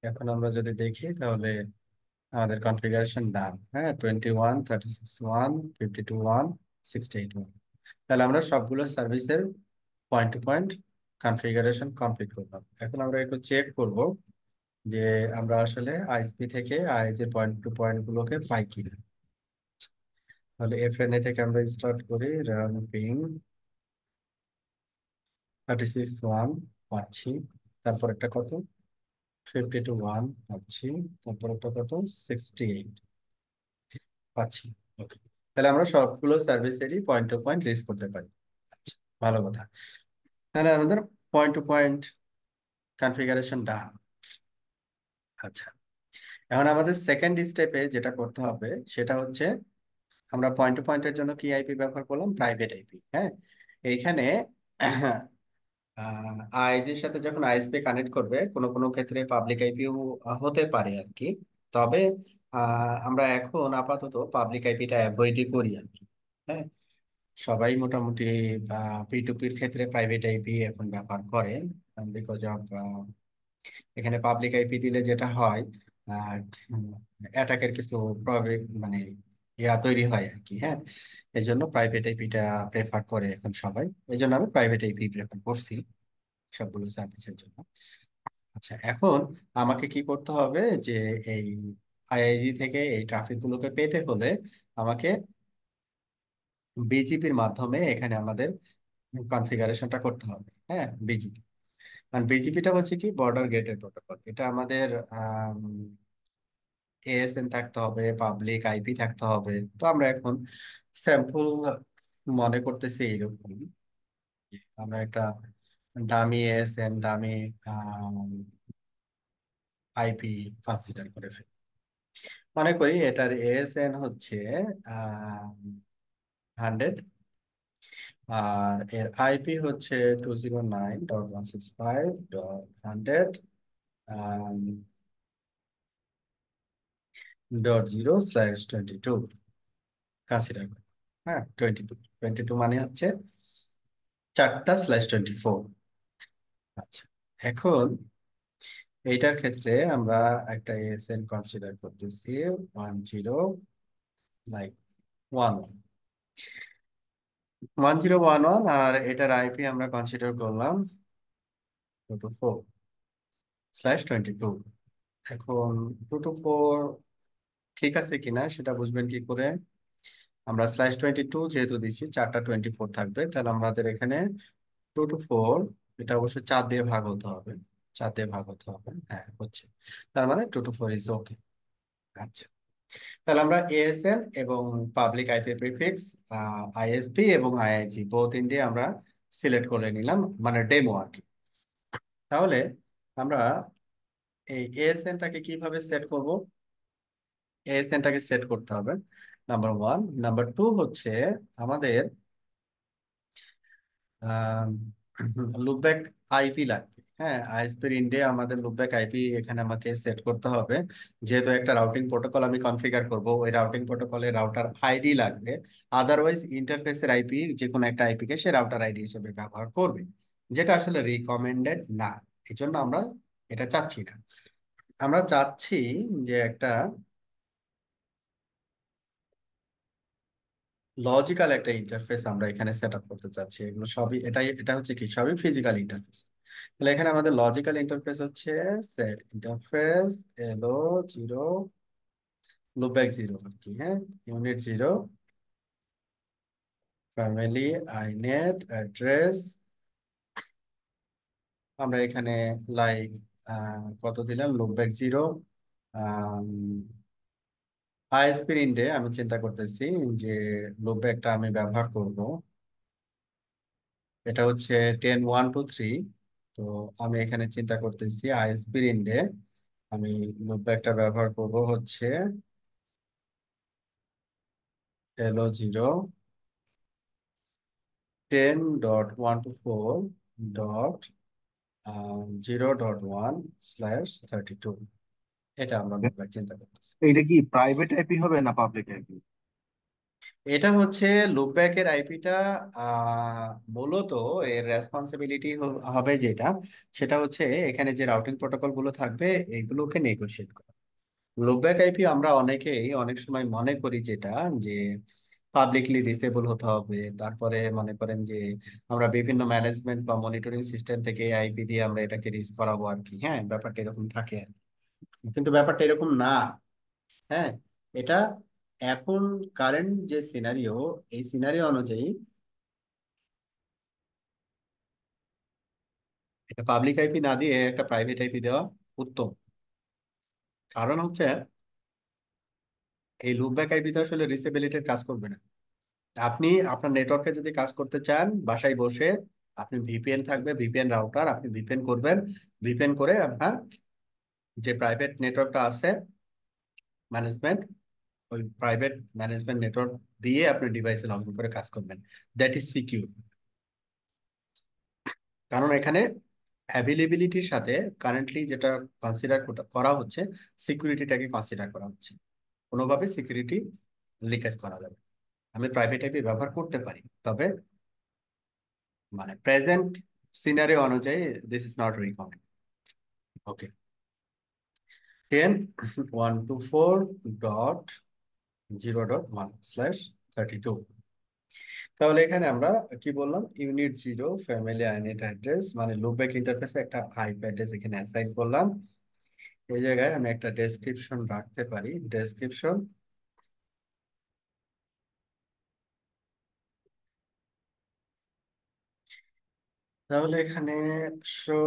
এখন আমরা যদি দেখি তাহলে আমাদের কনফিগারেশন ডান। হ্যাঁ, 21, 36.1, 52.1, 68.1। তাহলে আমরা সবগুলো সার্ভিসের point to point configuration complete করলাম। এখন আমরা একটু চেক করব যে আমরা আসলে আইএসপি থেকে আইএস এর পয়েন্ট টু পয়েন্ট গুলোকে পাই কিনা। তাহলে এফএনএ থেকে আমরা স্টার্ট করি, রান পিং 36.1 পাচ্ছি, তারপর একটা কত 52.1 পাচ্ছি, তারপর একটা কত 68 পাচ্ছি। ওকে, তাহলে আমরা সবগুলো সার্ভিসেরই পয়েন্ট টু পয়েন্ট রিচ করতে পারি। আচ্ছা, ভালো কথা। তাহলে আমাদের পয়েন্ট টু পয়েন্ট কনফিগারেশন ডান। আচ্ছা, এখন আমাদের সেকেন্ড স্টেপে যেটা করতে হবে সেটা হচ্ছে আমরা পয়েন্ট টু পয়েন্টের জন্য কি আইপি ব্যবহার করলাম, প্রাইভেট আইপি। হ্যাঁ, এইখানে আইএসপির সাথে যখন আইএসপি কানেক্ট করবে, কোনো কোনো ক্ষেত্রে পাবলিক আইপিও হতে পারে আর কি। তবে আমরা এখন আপাতত পাবলিক আইপিটা অ্যাভয়েডই করি আর কি। হ্যাঁ, সবাই মোটামুটি পি2পির ক্ষেত্রে প্রাইভেট আইপি এখন ব্যবহার করে, বিকজ অফ এখানে পাবলিক আইপি দিলে যেটা হয়, অ্যাটাকের কিছু মানে তৈরি হয় আর কি। হ্যাঁ, এই জন্য প্রাইভেট আইপিটা প্রেফার করে এখন সবাই, এই জন্য আমি প্রাইভেট আইপি প্রেফার করছি সবগুলো সার্ভিসের জন্য। আচ্ছা, এখন আমাকে কি করতে হবে যে এই আইআইজি থেকে এই ট্রাফিক গুলোকে পেতে হলে আমাকে বিজিপির মাধ্যমে এখানে আমাদের কনফিগারেশনটা করতে হবে। হ্যাঁ, বিজিপি, কারণ বিজিপিটা হচ্ছে কি বর্ডার গেটের প্রোটোকল। এটা আমাদের এএসএন থাকতে হবে, পাবলিক আইপি থাকতে হবে। তো আমরা এখন স্যাম্পল মনে করতেছি এইরকম, আমরা একটা ডামি এএসএন, ডামি আইপি কনসিডার করে ফেলি। মনে করি এটার এএসএন হচ্ছে 100, আর এর আইপি হচ্ছে 209.165.100.0/22 কনসিডার করি। হ্যাঁ, 22 22 মানে হচ্ছে 4/24। আচ্ছা, এখন এইটার ক্ষেত্রে আমরা একটা এএসএন কনসিডার করতেছি 1011 আর এটার আইপি আমরা কনসিডার করলাম 224/22। এখন 224 ঠিক আছে কিনা সেটা বুঝবেন কি করে? আমরা /22 যেহেতু দিচ্ছি 4/24 থাকবে, তাহলে আমাদের এখানে 2 to 4, এটা অবশ্যই 4 দিয়ে ভাগ হতে হবে। 4 দিয়ে ভাগ হতে হবে, হ্যাঁ হচ্ছে। তার মানে 2 to 4 ইজ ওকে। আচ্ছা, তাহলে আমরা এএসএন এবং পাবলিক আইপি প্রিফিক্স, আইএসপি এবং আইআইজি বোথ ইন্ডিয়া আমরা সিলেক্ট করে নিলাম, মানে ডেমো আর কি। তাহলে আমরা এই এএসএনটাকে কিভাবে সেট করব? এএসএনটাকে সেট করতে হবে নাম্বার ওয়ান। নাম্বার টু হচ্ছে আমাদের লুপব্যাক আইপি লাগবে। হ্যাঁ, আইএসপির ইন্ডে আমাদের লুপব্যাক আইপি এখানে আমাকে সেট করতে হবে। যেহেতু একটা রাউটিং প্রোটোকল আমি কনফিগার করব, ওই রাউটিং প্রোটোকলে রাউটার আইডি লাগবে। আদারওয়াইজ ইন্টারফেসের আইপি যে কোনো একটা আইপি কে সে রাউটার আইডি হিসেবে ব্যবহার করবে, যেটা আসলে রিকমেন্ডেড না। এই জন্য আমরা এটা চাচ্ছি না। আমরা চাচ্ছি যে একটা লজিক্যাল একটা ইন্টারফেস আমরা এখানে সেট আপ করতে চাচ্ছি। এগুলো সবই, এটা হচ্ছে কি, সবই ফিজিক্যাল ইন্টারফেস। তাহলে এখানে আমাদের লজিক্যাল ইন্টারফেস হচ্ছে সেট ইন্টারফেস এলো 0, লুপব্যাক 0 আর কি। হ্যাঁ, ইউনিট 0, ফ্যামিলি, আইনেট, অ্যাড্রেস। আমরা এখানে লাইক কত দিলাম, লুপব্যাক 0। আইএসপির ইন্ডে আমি চিন্তা করতেছি যে লুপব্যাকটা আমি ব্যবহার করব, এটা হচ্ছে 10.1.2.3। তো আমি এখানে চিন্তা করতেছি আইএসপির ইন্ডে আমি লুপব্যাকটা ব্যবহার করব হচ্ছে L0 10.124.0.1/32। এটা আমরা লুপব্যাক চিন্তা করতেছি। এটা কি প্রাইভেট আইপি হবে না পাবলিক আইপি? এটা হচ্ছে লুপব্যাকের আইপিটা। মূলত এর রেসপন্সিবিলিটি হবে যেটা, সেটা হচ্ছে এখানে যে রাউটিং প্রোটোকল গুলো থাকবে এগুলোকে নেগোশিয়েট করা। লুপব্যাক আইপি আমরা অনেকেই অনেক সময় মনে করি যেটা, যে পাবলিকলি ডিসেবল হতে হবে। তারপরে মনে করেন যে আমরা বিভিন্ন ম্যানেজমেন্ট বা মনিটরিং সিস্টেম থেকে আইপি দিয়ে আমরা এটাকে রিস্ক করাবো আর কি। হ্যাঁ, ব্যাপারটা এরকম থাকে আর কি। কিন্তু ব্যাপারটা এরকম না। হ্যাঁ, এটা এখন কারেন্ট যে সিনারিও, এই সিনারিও অনুযায়ী এটা পাবলিক আইপি না দিয়ে একটা প্রাইভেট আইপি দেওয়া উত্তম। কারণ হচ্ছে এই লুপব্যাক আইপি তো আসলে রিসেবিলিটির কাজ করবে না। আপনি আপনার নেটওয়ার্কে যদি কাজ করতে চান বাসায় বসে, আপনি ভিপিএন থাকবে, ভিপিএন রাউটার, আপনি ভিপিএন করবেন। ভিপিএন করে আপনার যে প্রাইভেট নেটওয়ার্কটা আছে ম্যানেজমেন্ট, ওই প্রাইভেট ম্যানেজমেন্ট নেটওয়ার্ক দিয়ে আপনি ডিভাইসে লগ ইন করে কাজ করবেন। That is secure. কারণ এখানে অ্যাভেলেবিলিটির সাথে কারেন্টলি যেটা কনসিডার করা হচ্ছে, সিকিউরিটিটাকে কনসিডার করা হচ্ছে। কোনোভাবে সিকিউরিটি লিকেজ করা যাবে। আমি প্রাইভেট আইপি ব্যবহার করতে পারি, তবে মানে প্রেজেন্ট সিনারিও অনুযায়ী দিস ইজ নট রিকমেন্ড। ওকে, 10.124.0.1/32। তাহলে এখানে আমরা কি বললাম, ইউনিট 0, ফ্যামিলি, আইনেট, অ্যাড্রেস, মানে লুপব্যাক ইন্টারফেসে একটা আইপি অ্যাড্রেস এখানে অ্যাসাইন করলাম। এই জায়গায় আমি একটা ডেসক্রিপশন রাখতে পারি, ডেসক্রিপশন। তাহলে এখানে শো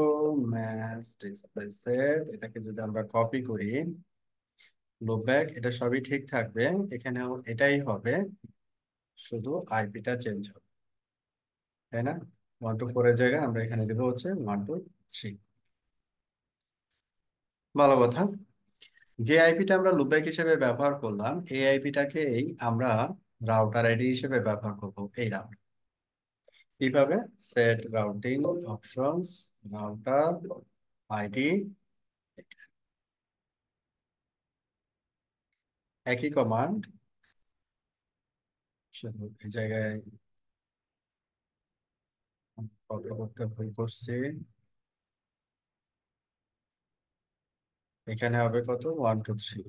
ম্যাচ ডিসপ্লে সেট, এটাকে যদি আমরা কপি করি, লুপব্যাক, এটা সবই ঠিক থাকবে। এখানেও এটাই হবে, শুধু আইপিটা চেঞ্জ হবে, তাই না? 1 to 4 এর জায়গায় আমরা এখানে দেবো হচ্ছে 1 to 3। ভালো কথা। যে আইপিটা আমরা লুপব্যাক হিসেবে ব্যবহার করলাম, এই আইপিটাকেই আমরা রাউটার আইডি হিসেবে ব্যবহার করব। এই রাউটার কিভাবে, set routing options, router ID, একই কমান্ড, এই জায়গায় কপি করতে ভুল করছি। এখানে হবে কত, 1 2 3।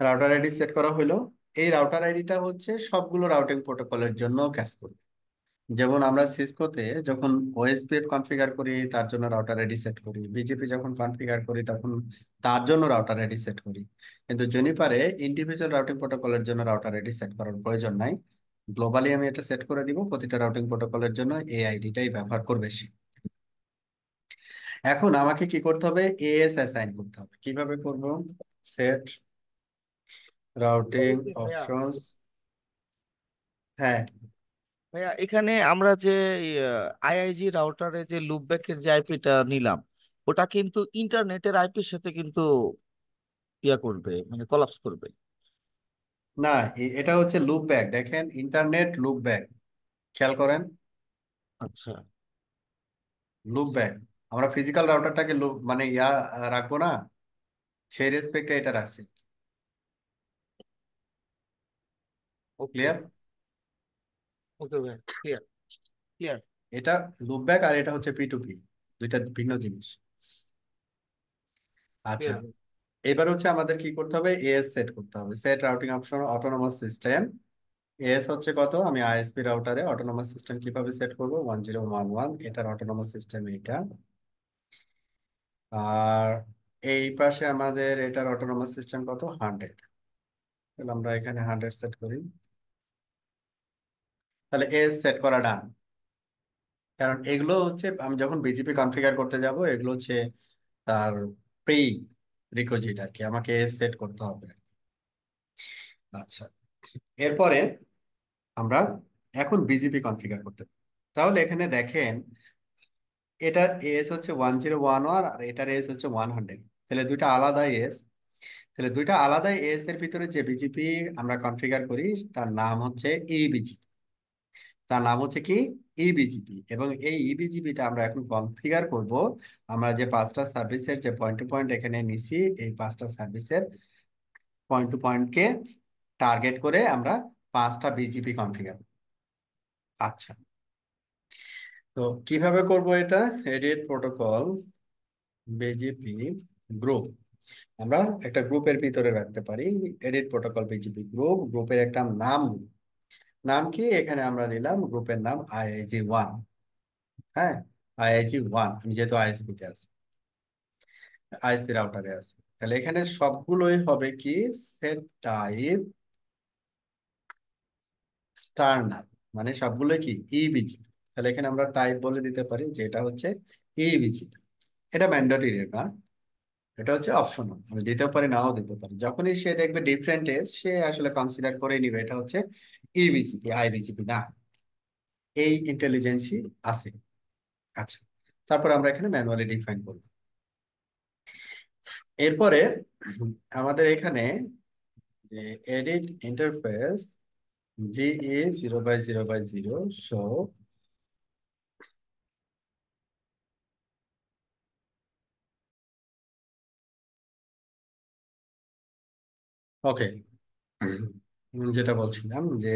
রাউটার আইডি সেট করা হলো। এই রাউটার আইডিটা হচ্ছে সবগুলো রাউটিং প্রোটোকলের জন্য কাজ করবে। যেমন আমরা সিসকোতে যখন ওএসপিএফ কনফিগার করি তার জন্য রাউটার আইডি সেট করি, বিজেপি যখন কনফিগার করি তখন তার জন্য রাউটার আইডি সেট করি। কিন্তু জুনিপারে ইন্ডিভিজুয়াল রাউটিং প্রোটোকলের জন্য রাউটার আইডি সেট করার প্রয়োজন নাই। গ্লোবালি আমি এটা সেট করে দিব, প্রতিটা রাউটিং প্রোটোকলের জন্য এই আইডিটাই ব্যবহার করবে সে। এখন আমাকে কি করতে হবে, এএস অ্যাসাইন করতে হবে। কিভাবে করব, সেট রাউটিং এই যে ভাইয়া, অপশনস। হ্যাঁ, ভাইয়া এখানে আমরা যে আইআইজি রাউটারে যে লুপব্যাকের যে আইপিটা নিলাম, ওটা কিন্তু ইন্টারনেটের আইপির সাথে কিন্তু ইয়া করবে, মানে কলাপস করবে। না, এটা হচ্ছে লুপ ব্যাক, দেখেন ইন্টারনেট লুপ ব্যাক, খেয়াল করেন। আচ্ছা। লুপ ব্যাক, আমরা ফিজিক্যাল রাউটারটাকে লুপ মানে রাখবো না, সেই রেসপেক্টে এটা রাখছি। ওকে। ক্লিয়ার? ওকে ভাই, ক্লিয়ার, ক্লিয়ার, এটা লুপ ব্যাক আর এটা হচ্ছে পি দুইটা ভিন্ন জিনিস। আচ্ছা, ক্লিয়ার। এবার হচ্ছে আমাদের কি করতে হবে, এএস সেট করতে হবে, set routing option autonomous system. As হচ্ছে কত, আমি আইএসপি রাউটারে অটোনোমাস সিস্টেম কিভাবে সেট করবো, 1011, এটার অটোনোমাস সিস্টেম এইটা। আর এই পাশে আমাদের এটার অটোনোমাস সিস্টেম কত, 100। তাহলে আমরা এখানে 100 সেট করি। তাহলে এএস সেট করা ডান। কারণ এগুলো হচ্ছে আমি যখন বিজিপি কনফিগার করতে যাব, এগুলো হচ্ছে তার প্রি রিকোজিট আর কি, আমাকে সেট করতে হবে। আচ্ছা, এরপরে আমরা এখন বিজিপি কনফিগার করতে পারি। তাহলে এখানে দেখেন, এটা এস হচ্ছে 1011 আর এটার এস হচ্ছে 100। তাহলে দুইটা আলাদা এস। তাহলে দুইটা আলাদা এস এর ভিতরে যে বিজিপি আমরা কনফিগার করি তার নাম হচ্ছে ইবিজিপি। তার নাম হচ্ছে কি, ইবিজিপি। এবং এই ইবিজিপিটা আমরা এখন কনফিগার করব। আমরা যে 5টা সার্ভিসের যে পয়েন্ট টু পয়েন্ট এখানে নিছি, এই 5টা সার্ভিসের পয়েন্ট টু পয়েন্টকে টার্গেট করে আমরা 5টা বিজিপি কনফিগার। আচ্ছা, তো কিভাবে করব এটা, এডিট প্রোটোকল বিজিপি গ্রুপ। আমরা একটা গ্রুপের ভিতরে রাখতে পারি, এডিট প্রোটোকল বিজিপি গ্রুপ, গ্রুপের একটা নাম দিই। নাম কি, এখানে আমরা দিলাম গ্রুপের নাম আইআইজি 1। হ্যাঁ, আইআইজি 1, আমি যেহেতু আইএসপি তে আছি, আইএসপি রাউটারে আছে, তাহলে এখানে সবগুলোই হবে কি, সেট টাইপ স্টারনাল, মানে সবগুলোই কি ইবিজিপি। তাহলে এখানে আমরা টাইপ বলে দিতে পারি যে এটা হচ্ছে ইবিজিপি। এটা ম্যান্ডেটরি না, এটা হচ্ছে অপশনাল, আমি দিতেও পারি নাও দিতে পারি। যখনই সে দেখবে ডিফারেন্ট এজ, সে আসলে কনসিডার করে নিবে এটা হচ্ছে ইবিজিপি, আইবিজিপি না। এই ইন্টেলিজেন্সই আছে। আচ্ছা, তারপর আমরা এখানে ম্যানুয়ালি ডিফাইন করব। এরপরে আমাদের এখানে যে এডিট ইন্টারফেস জিই 0/0/0 শো। ওকে, যেটা বলছিলাম যে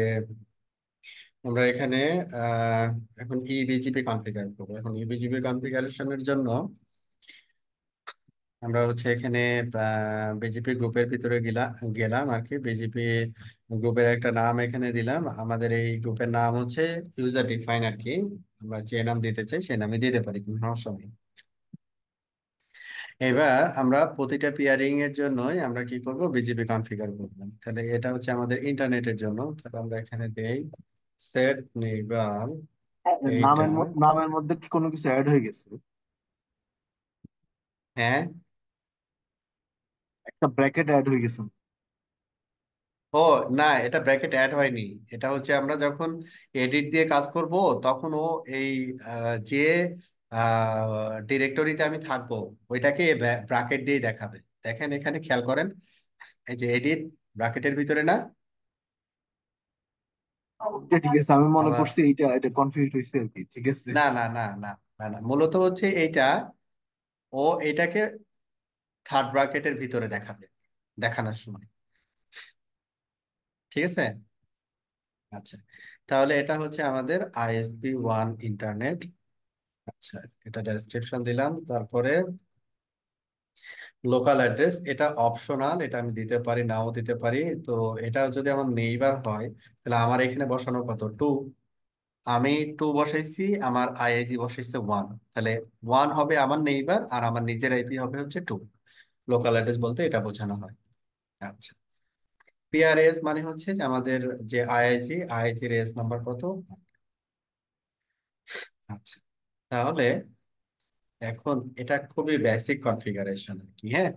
আমরা এখানে আহ এখন ইবিজিপি কনফিগার করবো। এখন ইবিজিপি কনফিগারেশনের জন্য আমরা হচ্ছে এখানে বিজেপি গ্রুপের ভিতরে গেলাম আর কি। বিজেপি গ্রুপের একটা নাম এখানে দিলাম, আমাদের এই গ্রুপের নাম হচ্ছে ইউজার ডিফাইন আর কি। আমরা যে নাম দিতে চাই সেই নামে দিতে পারি, কোনো সমস্যা নেই। এবার আমরা প্রতিটা পিয়ারিং এর জন্যই আমরা কি করব, বিজিপি কনফিগার করব। তাহলে এটা হচ্ছে আমাদের ইন্টারনেটের জন্য, তাহলে আমরা এখানে দেই সেট নেইবার এইটা। নামের মধ্যে কি কোনো কিছু অ্যাড হয়ে গেছে? হ্যাঁ, একটা ব্র্যাকেট অ্যাড হয়ে গেছে। ও না, এটা ব্র্যাকেট অ্যাড হয়নি। এটা হচ্ছে আমরা যখন এডিট দিয়ে কাজ করব তখন ও এই যে ডিরেক্টরিতে আমি থাকবো ওইটাকে ব্র্যাকেট দিয়ে দেখাবে। দেখেন এখানে খেয়াল করেন, এই যে এডিট ব্র্যাকেটের ভিতরে না। ওকে, ঠিক আছে, আমি মনে আবার করছি এটা কনফিউজ হয়েছে আর কি, ঠিক আছে। না না না না, না না, মূলত হচ্ছে এইটা, ও এটাকে থার্ড ব্র্যাকেটের ভিতরে দেখাবে দেখানোর সময়। ঠিক আছে, আচ্ছা, তাহলে এটা হচ্ছে আমাদের আইএসপি ওয়ান ইন্টারনেট। আচ্ছা, এটা ডেসক্রিপশন দিলাম। তারপরে লোকাল অ্যাড্রেস, এটা অপশনাল, এটা আমি দিতে পারি নাও দিতে পারি। তো এটা যদি আমার নেইবার হয়, তাহলে আমার এখানে বসানো কত, 2। আমি 2 বসাইছি, আমার আইআইজি বসাইছে 1। তাহলে 1 হবে আমার নেইবার, আর আমার নিজের আইপি হবে হচ্ছে 2। লোকাল অ্যাড্রেস বলতে এটা বোঝানো হয়। আচ্ছা, পিআরএস মানে হচ্ছে যে আমাদের যে আইআইজি, আইআইজির এস নাম্বার কত। আচ্ছা, তাহলে এখন এটা খুবই বেসিক কনফিগারেশন আর কি। হ্যাঁ,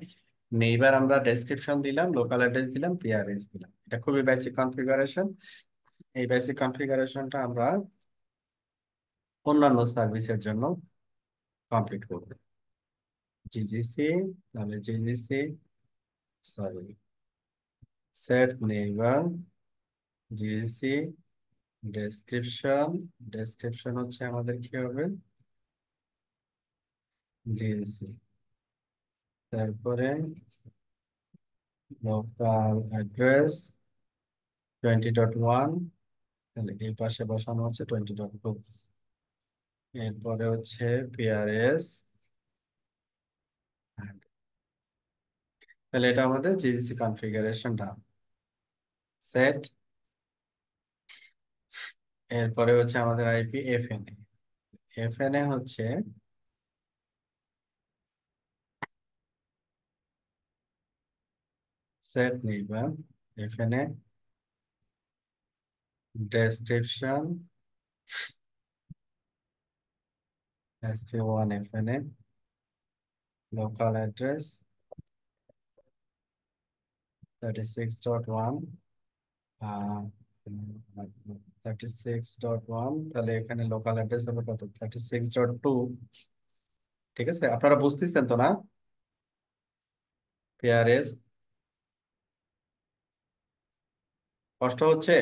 নেইবার আমরা ডেসক্রিপশন দিলাম, লোকাল অ্যাড্রেস দিলাম, পিআরএস দিলাম। এটা খুবই বেসিক কনফিগারেশন। এই বেসিক কনফিগারেশনটা আমরা অন্যান্য সার্ভিসের জন্য কমপ্লিট করব। জিজিসি, তাহলে GGC, sorry, set neighbour, GGC, description. Description হচ্ছে আমাদের কি হবে, জিজিসি। তারপরে লোকাল অ্যাড্রেস 20.1, তাহলে এই পাশে বসানো হচ্ছে 20.2। এরপরে হচ্ছে পিআরএস, তাহলে এটা আমাদের জিজিসি কনফিগারেশনটা সেট। এরপরে হচ্ছে আমাদের আইপি এফএনএ। এফএনএ হচ্ছে set neighbour, FNA, description, SP1 FNA, local address 36.1, 36.1, তাহলে এখানে লোকাল অ্যাড্রেস হবে কত, 36.2। ঠিক আছে, আপনারা বুঝতেছেন তো না? পিআরএস কষ্ট হচ্ছে,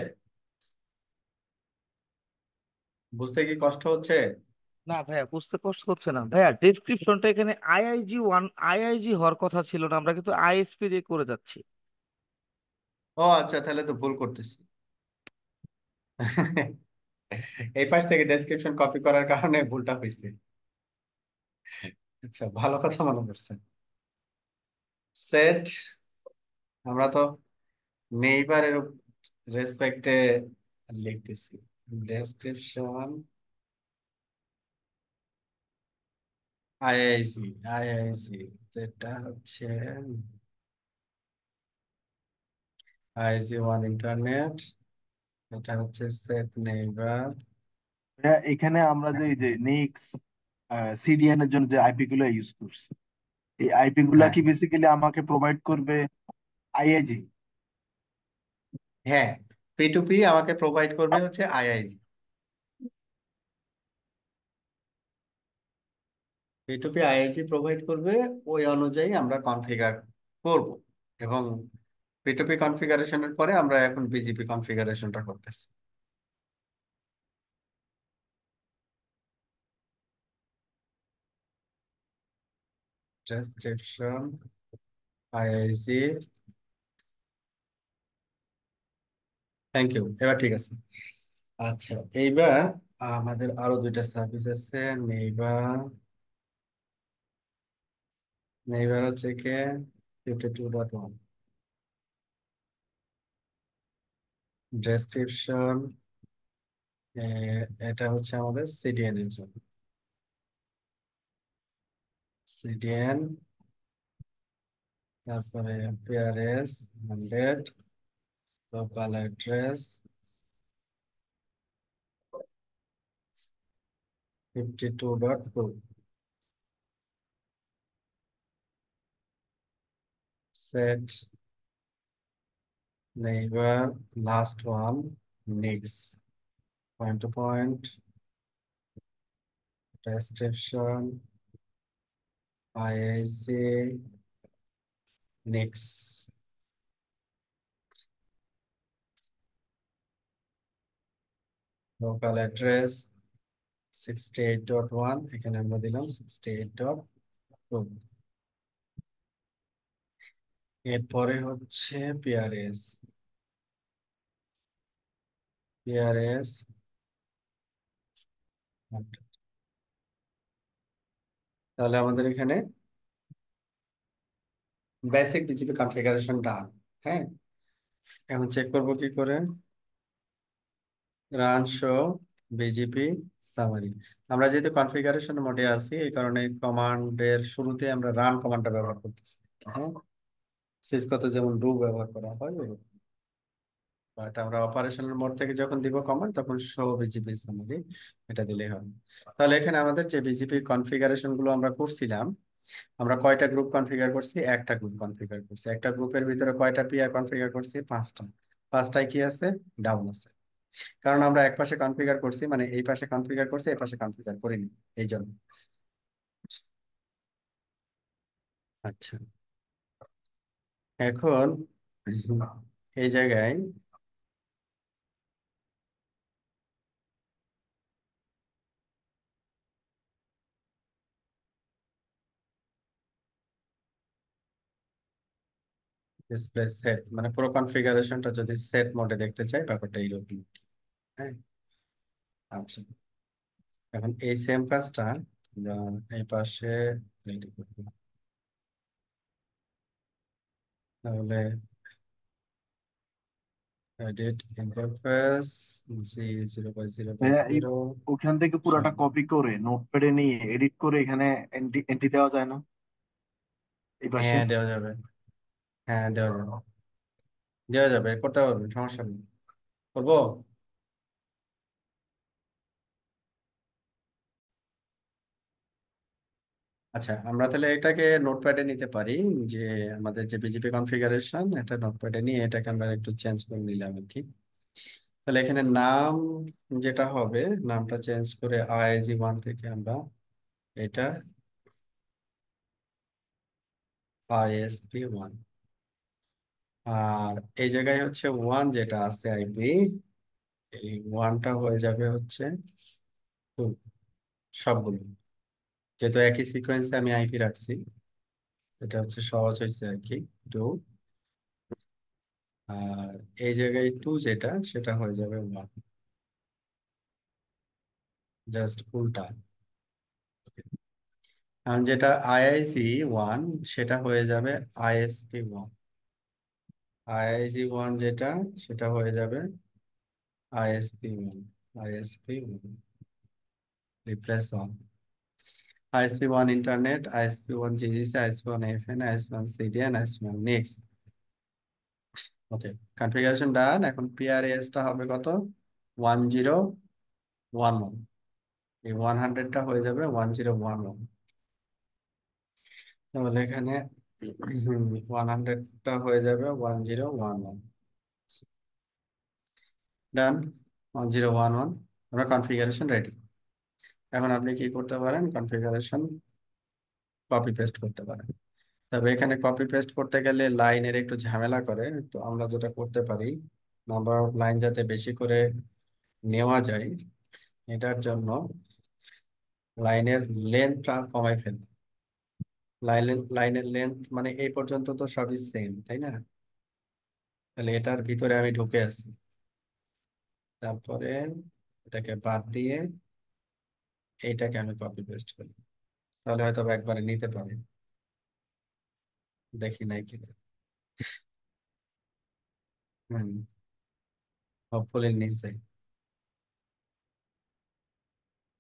বুঝতে কি কষ্ট হচ্ছে? না ভাইয়া, বুঝতে কষ্ট হচ্ছে না ভাইয়া। ডেসক্রিপশনটা এখানে আইআইজি ওয়ান, আইআইজি হওয়ার কথা ছিল না, আমরা কিন্তু আইএসপি দিয়ে করে যাচ্ছি। ও আচ্ছা, তাহলে তো ভুল করতেছি। এই পাশ থেকে ডেসক্রিপশন কপি করার কারণে ভুলটা হয়েছে। আচ্ছা, ভালো কথা মনে করছেন। সেট, আমরা তো নেইবারের রেসপেক্টে লিখতেছি। ডেসক্রিপশন আইআইসি, আইআইসি এটা হচ্ছে আইআইসি ওয়ান ইন্টারনেট, এটা হচ্ছে সেট নেইবার। হ্যাঁ, এখানে আমরা যে এই যে নিক্স সিডিএন এর জন্য যে আইপি গুলো ইউজ করছি, এই আইপি গুলা হ্যাঁ, কি বেসিক্যালি আমাকে প্রোভাইড করবে আইএজি? হ্যাঁ, পি2পি আমাকে প্রোভাইড করবে হচ্ছে আইআইজি। পি2পি আইআইজি প্রোভাইড করবে, ওই অনুযায়ী আমরা কনফিগার করব। এবং পি2পি কনফিগারেশনের পরে আমরা এখন বিজিপি কনফিগারেশনটা করতেছি। ডেসক্রিপশন আইআইজি, থ্যাংক ইউ, এবার ঠিক আছে। আচ্ছা, এইবার আমাদের আরো দুইটা সার্ভিস আছে। নেইবার, নেইবার হচ্ছে কি 52.1। ডেসক্রিপশন, এটা হচ্ছে আমাদের সিডিএন এর জন্য। সিডিএন, তারপরে PRS 100, local address 52.2, set neighbour last one, NIX, point to point, description IIC, NIX, local address 68.1, এখানে আমরা দিলাম 68.2। এরপরে হচ্ছে পিআরএস, পিআরএস। তাহলে আমাদের এখানে বেসিক বিজিপি কনফিগারেশন ডান। হ্যাঁ, এখন চেক করবো কি করে? Run show BGP summary. আমরা যেহেতু কনফিগারেশন মোডে আছি, এই কারণে কমান্ডের শুরুতে আমরা রান কমান্ডটা ব্যবহার করতেছি। হ্যাঁ, সিসকোতে যেমন ডু ব্যবহার করা হয় ওরকম। বাট আমরা অপারেশনাল মোড থেকে যখন দিব কমান্ড, তখন শো বিজিপি সামারি এটা দিলেই হবে। তাহলে এখানে আমাদের যে বিজিপি কনফিগারেশন গুলো আমরা করছিলাম, আমরা কয়টা গ্রুপ কনফিগার করছি? একটা গ্রুপ কনফিগার করছি। একটা গ্রুপের ভিতরে কয়টা পিআর কনফিগার করছি? পাঁচটা। পাঁচটায় কি আছে? ডাউন আছে। কারণ আমরা এক পাশে কনফিগার করছি, মানে এই পাশে কনফিগার করছি, এই পাশে কনফিগার করিনি, এই জন্য। আচ্ছা, এখন এই জায়গায় ডিসপ্লে সেট, মানে পুরো কনফিগারেশনটা যদি সেট মোডে দেখতে চাই, ব্যাপারটা এইরকম। হ্যাঁ, আচ্ছা, এখন এই সেম কাজটা আমরা এই পাশে ready করবো। তাহলে এডিট ইন্টারফেস জি 0/0 বাই ভাইয়া এই 0। ওখান থেকে পুরাটা কপি করে নোটপ্যাডে নিয়ে এডিট করে এখানে এন্ট্রি এন্ট্রি দেওয়া যায় না এই পাশে? হ্যাঁ, দেওয়া যাবে। হ্যাঁ, দেওয়া যাবে, দেওয়া যাবে, করতে পারবেন, সমস্যা নেই। করবো। আচ্ছা, আমরা তাহলে এটাকে নোটপ্যাডে নিতে পারি, যে আমাদের যে বিজিপি কনফিগারেশন, এটা নোটপ্যাডে নিয়ে এটাকে আমরা একটু চেঞ্জ করে নিলাম আর কি। তাহলে এখানে নাম যেটা হবে, নামটা চেঞ্জ করে IIG1 থেকে আমরা এটা ISP1। আর এই জায়গায় হচ্ছে ওয়ান যেটা আছে আইপি, এই ওয়ানটা হয়ে যাবে হচ্ছে টু, সবগুলো। যেহেতু একই সিকোয়েন্সে আমি আইপি রাখছি, এটা হচ্ছে সহজ হয়েছে আর কি। টু। আর এই জায়গায় টু যেটা, সেটা হয়ে যাবে ওয়ান, জাস্ট উল্টা। এখন যেটা IIC1, সেটা হয়ে যাবে ISP1। IIC1 যেটা, সেটা হয়ে যাবে ISP1। ISP1 replace on. ISP1 internet, ISP1 GGC, ISP1 FN, ISP1 CDN, ISP1 next. Okay, configuration done. এখন পিআরএস টা হবে কত? 1011। এই 100টা হয়ে যাবে 1011। তাহলে এখানে 100টা হয়ে যাবে 1011। ডান, 1011। আমরা কনফিগারেশন রেডি। এখন আপনি কি করতে পারেন? কনফিগারেশন কপি পেস্ট করতে পারেন। তবে এখানে কপি পেস্ট করতে গেলে লাইনের একটু ঝামেলা করে। তো আমরা যেটা করতে পারি, নাম্বার অফ লাইন যাতে বেশি করে নেওয়া যায়, এটার জন্য লাইনের লেন্থটা কমাই ফেলতে। লাইনের লেন্থ মানে এই পর্যন্ত তো সবই সেম, তাই না? তাহলে এটার ভিতরে আমি ঢুকে আছি, তারপরে এটাকে বাদ দিয়ে এইটাকে আমি কপি পেস্ট করি, তাহলে হয়তো বা একবারে নিতে পারি। দেখি নাই কিনা। হম, হোপফুলি নিচে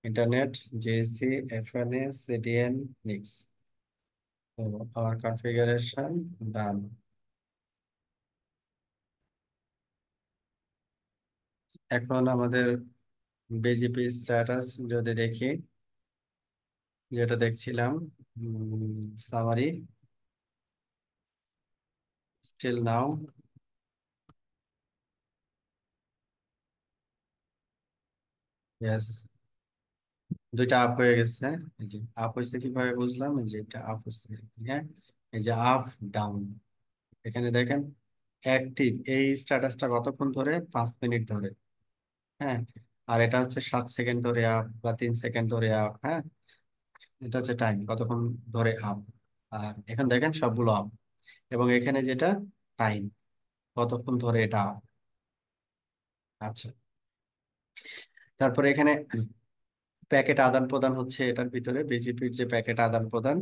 ইন্টারনেট, জেএসসি, এফএনএ, সিডিএন, নিক্স। তো আমার কনফিগারেশন ডান। এখন আমাদের বিজিপি স্ট্যাটাস যদি দেখি, যেটা দেখছিলাম, সামারি স্টিল নাও। ইয়েস, দুইটা আপ হয়ে গেছে। এই যে আপ হয়েছে, কিভাবে বুঝলাম? এই যে এটা আপ হচ্ছে। হ্যাঁ, এই যে আপ ডাউন, এখানে দেখেন অ্যাক্টিভ এই স্ট্যাটাসটা কতক্ষণ ধরে? 5 মিনিট ধরে। হ্যাঁ, আর এটা হচ্ছে 7 সেকেন্ড ধরে আপ বা 3 সেকেন্ড ধরে আপ। হ্যাঁ, এটা হচ্ছে টাইম কতক্ষণ ধরে আপ। আর এখন দেখেন সবগুলো আপ। এবং এখানে যেটা টাইম, কতক্ষণ ধরে এটা আপ। আচ্ছা, তারপরে এখানে প্যাকেট আদান প্রদান হচ্ছে, এটার ভিতরে বিজিপির যে প্যাকেট আদান প্রদান,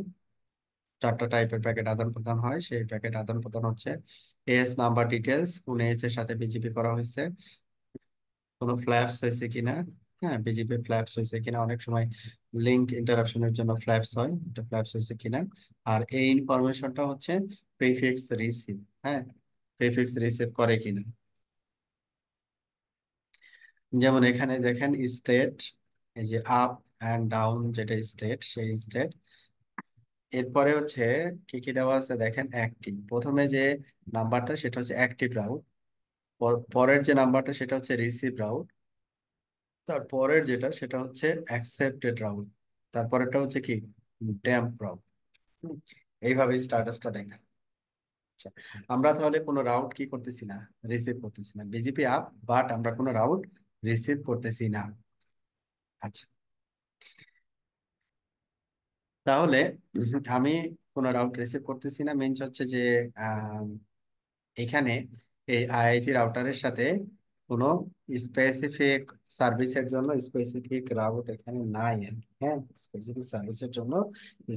4টা টাইপের প্যাকেট আদান প্রদান হয়, সেই প্যাকেট আদান প্রদান হচ্ছে এএস নাম্বার ডিটেলস, কোন এএস এর সাথে বিজিপি করা হয়েছে, কোনো ফ্ল্যাপস হয়েছে কিনা। হ্যাঁ, বিজিপি ফ্ল্যাপস হয়েছে কিনা, অনেক সময় লিংক ইন্টারাপশনের জন্য ফ্ল্যাপস হয়, এটা ফ্ল্যাপস হয়েছে কিনা। আর এই ইনফরমেশনটা হচ্ছে প্রিফিক্স রিসিভ। হ্যাঁ, প্রিফিক্স রিসিভ করে কিনা। যেমন এখানে দেখেন স্টেট, এই যে আপ অ্যান্ড ডাউন যেটা স্টেট, সেই স্টেট। এরপরে হচ্ছে কি কি দেওয়া আছে দেখেন, অ্যাক্টিভ, প্রথমে যে নাম্বারটা সেটা হচ্ছে অ্যাক্টিভ রাউট, পরের যে নাম্বারটা সেটা হচ্ছে রিসিভ রাউট, তারপরের যেটা সেটা হচ্ছে অ্যাকসেপ্টেড রাউট, তারপরেরটা হচ্ছে কি ড্যাম্প রাউট। এইভাবে স্ট্যাটাসটা দেখায়। আচ্ছা, আমরা তাহলে কোনো রাউট কি করতেছি না, রিসিভ করতেছি না, বিজিপি আপ, বাট আমরা কোনো রাউট রিসিভ করতেছি না। আচ্ছা, তাহলে আমি কোনো রাউট রিসিভ করতেছি না মিনস হচ্ছে যে আহ, এখানে এই আইআইজি রাউটারের সাথে কোনো স্পেসিফিক সার্ভিসের জন্য স্পেসিফিক রাউট এখানে নাই আর কি। হ্যাঁ, স্পেসিফিক সার্ভিসের জন্য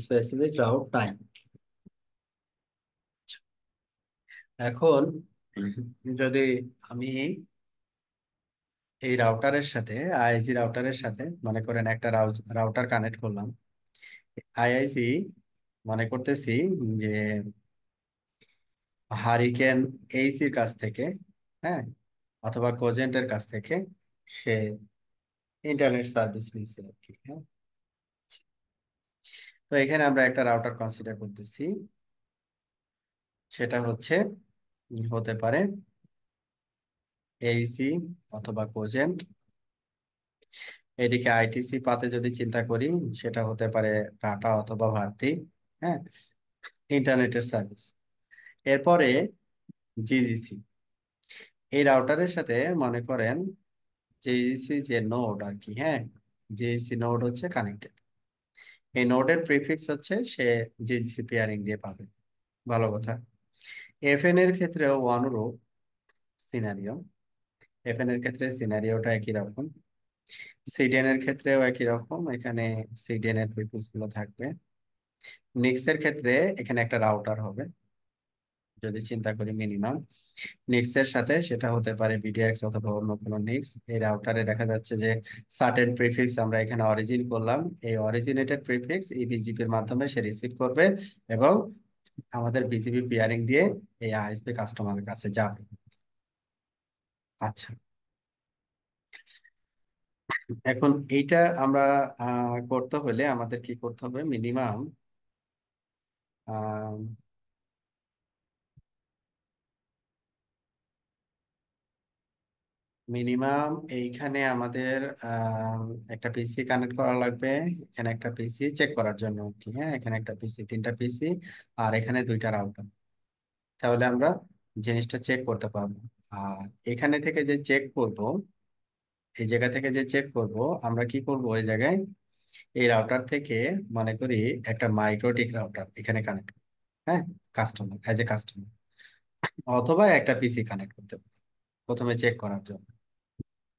স্পেসিফিক রাউট নাই। এখন যদি আমি এই রাউটারের সাথে, আইআইজি রাউটারের সাথে মনে করেন একটা রাউটার কানেক্ট করলাম, আইআইজি মনে করতেছি যে হারিকেন এইসির কাছ থেকে, হ্যাঁ, অথবা কোজেন্টের কাছ থেকে সে ইন্টারনেট সার্ভিস নিচ্ছে আর কি। হ্যাঁ, তো এখানে আমরা একটা রাউটার কনসিডার করতেছি, সেটা হচ্ছে হতে পারে এইসি অথবা কোজেন্ট। এদিকে আইটিসি পাতে যদি চিন্তা করি, সেটা হতে পারে টাটা অথবা ভারতী। হ্যাঁ, ইন্টারনেটের সার্ভিস। এরপরে জিজিসি, এই রাউটারের সাথে মনে করেন জিজিসি যে নোড আর কি। হ্যাঁ, জিজিসি নোড হচ্ছে কানেক্টেড, এই নোডের প্রিফিক্স হচ্ছে সে জিজিসি পেয়ারিং দিয়ে পাবে। ভালো কথা। এফএন এর ক্ষেত্রেও অনুরূপ সিনারিও, এফএন এর ক্ষেত্রে সিনারিওটা একই রকম, সিডিএন এর ক্ষেত্রেও একই রকম, এখানে সিডিএন এর প্রিফিক্স গুলো থাকবে। নিক্স এর ক্ষেত্রে এখানে একটা রাউটার হবে, যদি চিন্তা করি মিনিমাম নিক্স এর সাথে সেটা হতে পারে বিডিএক্স অথবা অন্য কোনো নিক্স। এই রাউটারে দেখা যাচ্ছে যে সার্টেন প্রিফিক্স আমরা এখানে অরিজিন করলাম, এই অরিজিনেটেড প্রিফিক্স এই বিজিপির মাধ্যমে সে রিসিভ করবে এবং আমাদের বিজিপি পেয়ারিং দিয়ে এই আইএসপি কাস্টমারের কাছে যাবে। আচ্ছা, এখন এইটা আমরা করতে হলে আমাদের কি করতে হবে, মিনিমাম মিনিমাম এইখানে আমাদের একটা পিসি কানেক্ট করা লাগবে, এখানে একটা পিসি চেক করার জন্য আর কি। হ্যাঁ, এখানে একটা পিসি, 3টা পিসি, আর এখানে 2টা রাউটার, তাহলে আমরা জিনিসটা চেক করতে পারবো। আর এখানে থেকে যে চেক করব, এই জায়গা থেকে যে চেক করব, আমরা কি করব ওই জায়গায় এই রাউটার থেকে মনে করি একটা মাইক্রোটিক রাউটার এখানে কানেক্ট, হ্যাঁ, কাস্টমার অ্যাজ এ কাস্টমার, অথবা একটা পিসি কানেক্ট করতে পারি প্রথমে চেক করার জন্য।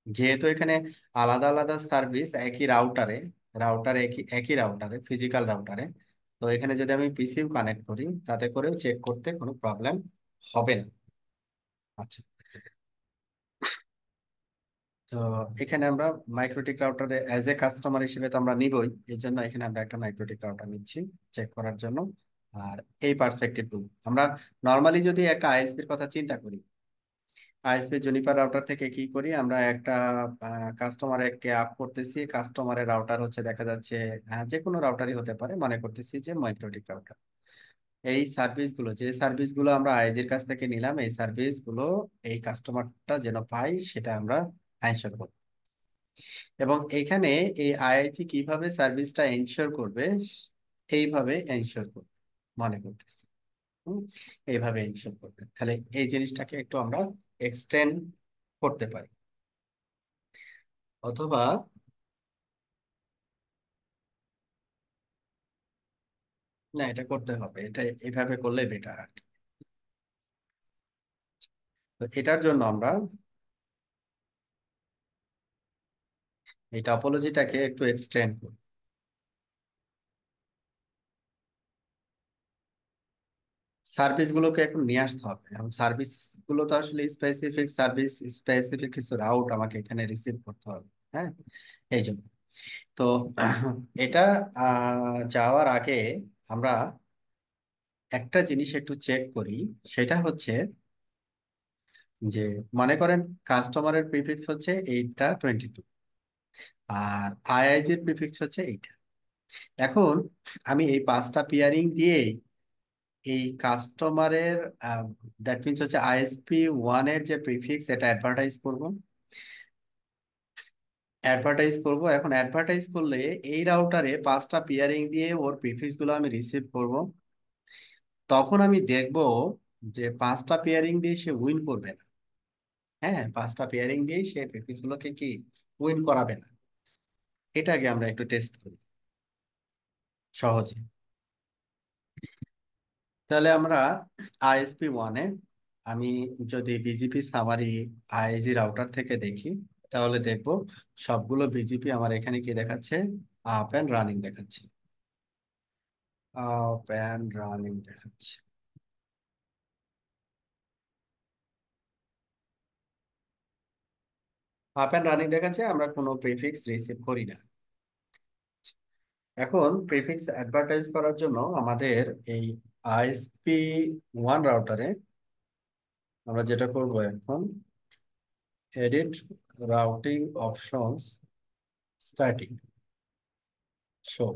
যেহেতু এখানে আলাদা আলাদা সার্ভিস একই রাউটারে, একই একই রাউটারে, ফিজিক্যাল রাউটারে, তো এখানে যদি আমি পিসিও কানেক্ট করি তাতে করেও চেক করতে কোনো প্রবলেম হবে না। আচ্ছা, তো এখানে আমরা মাইক্রোটিক রাউটারে অ্যাজ এ কাস্টমার হিসেবে তো আমরা নিবই, এই জন্য এখানে আমরা একটা মাইক্রোটিক রাউটার নিচ্ছি চেক করার জন্য। আর এই পার্সপেক্টিভ গুলো আমরা নর্মালি যদি একটা আইএসপির কথা চিন্তা করি, আইএসপি জুনিপার রাউটার থেকে কি করি আমরা, একটা কাস্টমারকে আপ করতেছি, কাস্টমারের রাউটার হচ্ছে দেখা যাচ্ছে যে কোনো রাউটারই হতে পারে, মনে করতেছি যে মাইক্রোটিক রাউটার। এই সার্ভিসগুলো, যে সার্ভিসগুলো আমরা আইএসপির কাছ থেকে নিলাম, এই সার্ভিসগুলো এই কাস্টমারটা যেন পাই সেটা আমরা এনশিওর করব। এবং এখানে এই আইআইটি কিভাবে সার্ভিসটা এনশিওর করবে, এইভাবে এনশিওর করবে মনে করতেছি। হুম, এইভাবে এনশিওর করবে, তাহলে এই জিনিসটাকে একটু আমরা এক্সটেন্ড করতে পারি, অথবা না, এটা করতে হবে, এটা এইভাবে করলে বেটার আর কি। তো এটার জন্য আমরা এই টপোলজিটাকে একটু এক্সটেন্ড করি। সার্ভিস গুলোকে এখন নিয়ে আসতে হবে, এবং সার্ভিস গুলো তো আসলে স্পেসিফিক সার্ভিস, স্পেসিফিক কিছু রাউট আমাকে এখানে রিসিভ করতে হবে। হ্যাঁ, এই জন্য তো এটা যাওয়ার আগে আমরা একটা জিনিস একটু চেক করি। সেটা হচ্ছে যে, মনে করেন কাস্টমারের প্রিফিক্স হচ্ছে 8টা 22, আর আইআইজির প্রিফিক্স হচ্ছে 8। এখন আমি এই 5টা পেয়ারিং দিয়ে এই কাস্টমারের, দ্যাট মিনস হচ্ছে ISP1 এর যে প্রিফিক্স, এটা অ্যাডভার্টাইজ করব। এখন অ্যাডভার্টাইজ করলে এই রাউটারে 5টা পেয়ারিং দিয়ে ওর প্রিফিক্স গুলো আমি রিসিভ করব। তখন আমি দেখব যে 5টা পেয়ারিং দিয়ে সে উইন করবে না। হ্যাঁ, 5টা পেয়ারিং দিয়ে সে প্রিফিক্স গুলোকে কি উইন করাবে না। এটাকে আমরা একটু টেস্ট করি সহজে। তাহলে আমরা ISP1 এ, আমি যদি বিজিপি সামারি আইজি রাউটার থেকে দেখি, তাহলে দেখব সবগুলো বিজিপি আমার এখানে কি দেখাচ্ছে, আপ এন্ড রানিং দেখাচ্ছে। আপ এন্ড রানিং দেখাচ্ছে। আপ এন্ড রানিং দেখাচ্ছে, আমরা কোনো প্রিফিক্স রিসিভ করি না। এখন প্রিফিক্স অ্যাডভার্টাইজ করার জন্য আমাদের এই ISP1 রাউটারে আমরা যেটা করব এখন, edit routing options, starting, show,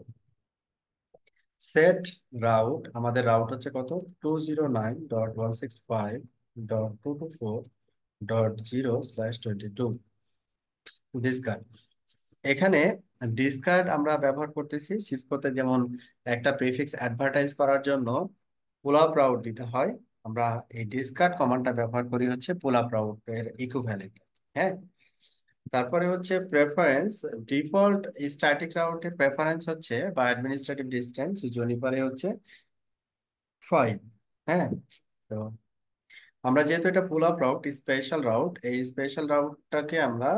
set route. আমাদের রাউট হচ্ছে কত, 209.165.224.0/22 ডিসকার্ড। এখানে ডিসকার্ড আমরা ব্যবহার করতেছি সিসকোতে, যেমন একটা প্রিফিক্স অ্যাডভার্টাইজ করার জন্য পুল আপ রাউট দিতে হয়, আমরা এই ডিসকার্ড কমান্ডটা ব্যবহার করি হচ্ছে পুল আপ রাউট এর ইকুইভ্যালেন্ট। হ্যাঁ, তারপরে হচ্ছে প্রেফারেন্স। ডিফল্ট স্ট্যাটিক রাউটের প্রেফারেন্স হচ্ছে, বা অ্যাডমিনিস্ট্রেটিভ ডিস্টেন্স জুনিপারে হচ্ছে 5। হ্যাঁ, তো আমরা যেহেতু এটা pull up route, special route, এই স্পেশাল রাউটটাকে আমরা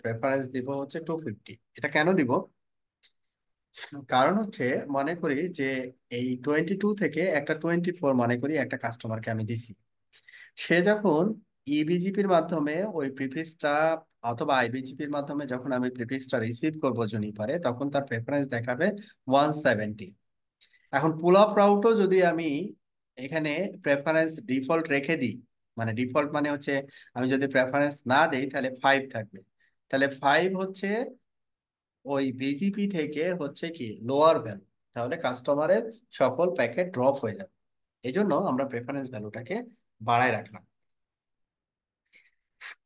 প্রেফারেন্স দিব হচ্ছে 250। এটা কেন দিব? কারণ হচ্ছে, মনে করি যে এই 22 থেকে একটা 24 মনে করি একটা কাস্টমারকে আমি দিছি। সে যখন ইবিজিপির মাধ্যমে ওই প্রিফিক্সটা, অথবা আইবিজিপির মাধ্যমে যখন আমি প্রিফিক্সটা রিসিভ করবো জুনিপারে, তখন তার প্রেফারেন্স দেখাবে 170। এখন পুল আপ রাউটও যদি আমি এখানে প্রেফারেন্স ডিফল্ট রেখে দিই, মানে ডিফল্ট মানে হচ্ছে আমি যদি প্রেফারেন্স না দেই তাহলে 5 থাকবে। তাহলে 5 হচ্ছে ওই বিজিপি থেকে হচ্ছে কি লোয়ার ভ্যালু, তাহলে কাস্টমারের সকল প্যাকেট ড্রপ হয়ে যাবে। এই জন্য আমরা প্রেফারেন্স ভ্যালুটাকে বাড়ায় রাখলাম।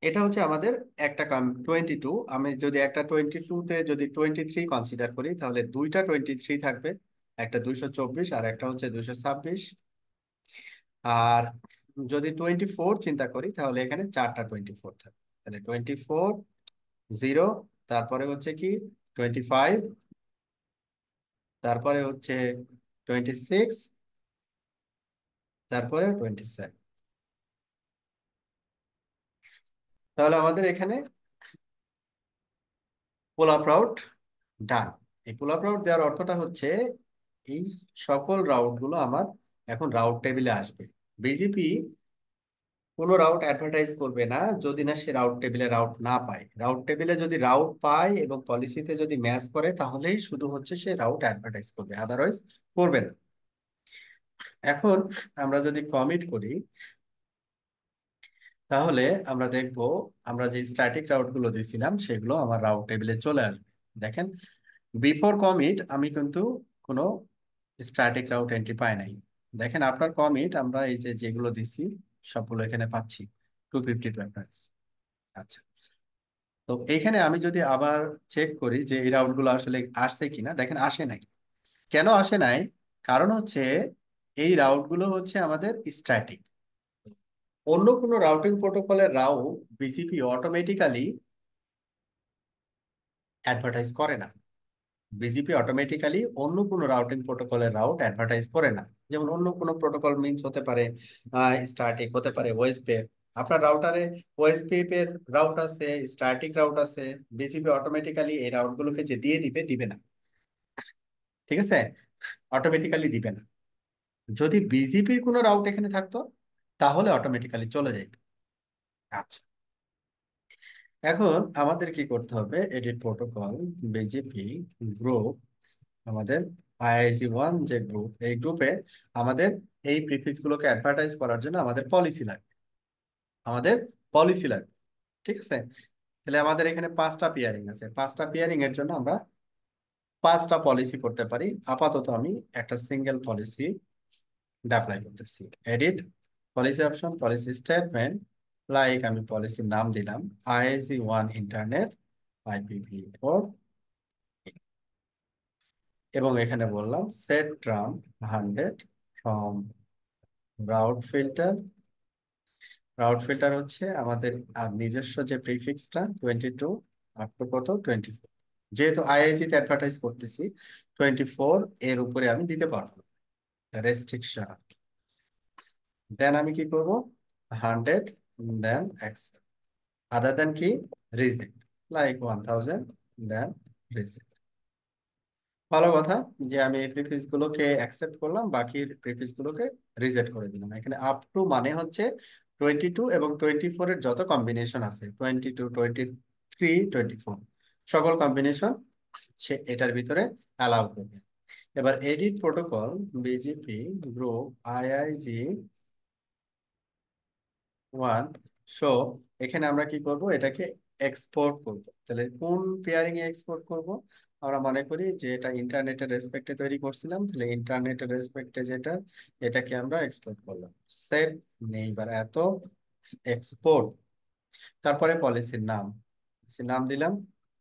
এটা হচ্ছে আমাদের একটা 22। আমি যদি একটা 22-তে যদি 23 কনসিডার করি, তাহলে দুইটা 23 থাকবে, একটা 224 আর একটা হচ্ছে 226। আর যদি 24 চিন্তা করি, তাহলে এখানে 4টা 24 থাকবে। তাহলে 24, 0, তারপরে হচ্ছে কি 25, তারপরে হচ্ছে 26, তারপরে 27। তাহলে আমাদের এখানে পুল আপ রাউট ডান। এই পুল আপ রাউট দেওয়ার অর্থটা হচ্ছে, এই সকল রাউট গুলো আমার এখন রাউট টেবিলে আসবে। বিজিপি কোনো রাউট অ্যাডভার্টাইজ করবে না যদি না সে রাউট টেবিলে রাউট না পায়। রাউট টেবিলে যদি রাউট পায় এবং পলিসিতে যদি ম্যাচ করে, তাহলেই শুধু হচ্ছে সে রাউট অ্যাডভার্টাইজ করবে, আদারওয়াইজ করবে না। এখন আমরা যদি কমিট করি, তাহলে আমরা দেখব আমরা যে স্ট্যাটিক রাউট গুলো দিয়েছিলাম সেগুলো আমার রাউট টেবিলে চলে আসবে। দেখেন, বিফোর কমিট আমি কিন্তু কোনো স্ট্যাটিক রাউট এন্ট্রি পাই নাই। দেখেন আপনার কমিট, আমরা এই যে যেগুলো দিছি সবগুলো এখানে পাচ্ছি 250 প্রেফারেন্স। আচ্ছা, তো এইখানে আমি যদি আবার চেক করি যে এই রাউট গুলো আসলে আসছে কিনা, দেখেন আসে নাই। কেন আসে নাই? কারণ হচ্ছে এই রাউট গুলো হচ্ছে আমাদের স্ট্যাটিক। অন্য কোনো রাউটিং প্রোটোকলের রাউট বিজিপি অটোমেটিক্যালি অ্যাডভার্টাইজ করে না। বিজিপি অটোমেটিক্যালি অন্য কোনো রাউটিং প্রোটোকলের রাউট অ্যাডভার্টাইজ করে না। যেমন অন্য কোনো প্রোটোকল মিনস হতে পারে স্ট্যাটিক, হতে পারে ওয়েসপে, আপনার রাউটারে ওএসপিএফ এর রাউট আছে, স্ট্যাটিক রাউট আছে, বিজিপি অটোমেটিক্যালি এই রাউট গুলোকে যে দিয়ে দিবে, দিবে না। ঠিক আছে, অটোমেটিক্যালি দিবে না। যদি বিজিপির কোনো রাউট এখানে থাকতো তাহলে অটোমেটিক্যালি চলে যেত। আচ্ছা, এখন আমাদের কি করতে হবে, এডিট প্রোটোকল বিজিপি গ্রুপ, আমাদের আইআইজি 1 যে গ্রুপ, এই গ্রুপে আমাদের এই প্রিফিক্স গুলোকে অ্যাডভার্টাইজ করার জন্য আমাদের পলিসি লাগবে, আমাদের পলিসি লাগবে। ঠিক আছে, তাহলে আমাদের এখানে 5টা পিয়ারিং আছে, 5টা পিয়ারিং এর জন্য আমরা 5টা পলিসি করতে পারি। আপাতত আমি একটা সিঙ্গেল পলিসি অ্যাপ্লাই করতেছি। Edit policy option, policy statement, like আমি পলিসির নাম দিলাম আইআইজি 1 ইন্টারনেট IPv4, এবং এখানে বললাম set tram 100 from route filter. Route filter হচ্ছে আমাদের নিজস্ব যে প্রিফিক্সটা 22 আপ টু কত 24, যেহেতু আইআইজি তে অ্যাডভার্টাইজ করতেছি 24 এর উপরে আমি দিতে পারবো না, রেস্ট্রিকশন। দেন আমি কি করব, 100, দেন অ্যাকসেপ্ট, আদার দেন কি রিজেক্ট, লাইক 1000, দেন রিজেক্ট। ভালো কথা, যে আমি এই প্রিফিক্স গুলোকে অ্যাকসেপ্ট করলাম, বাকি প্রিফিক্স গুলোকে রিজেক্ট করে দিলাম। এখানে আপ টু মানে হচ্ছে 22 এবং 24 এর যত কম্বিনেশন আছে, 22, 23, 24 সকল কম্বিনেশন সে এটার ভিতরে অ্যালাউ করবে। এবার edit protocol BGP group IIG 1 show, এখানে আমরা কি করব, এটাকে এক্সপোর্ট করব। তাহলে কোন পেয়ারিং এ এক্সপোর্ট করব, আমরা মনে করি যে এটা ইন্টারনেটের রেসপেক্টে তৈরি করছিলাম, তাহলে ইন্টারনেটের রেসপেক্টে যেটা, এটাকে আমরা এক্সপোর্ট করলাম। সেট নেইবার এত এক্সপোর্ট, তারপরে পলিসির নাম দিলাম,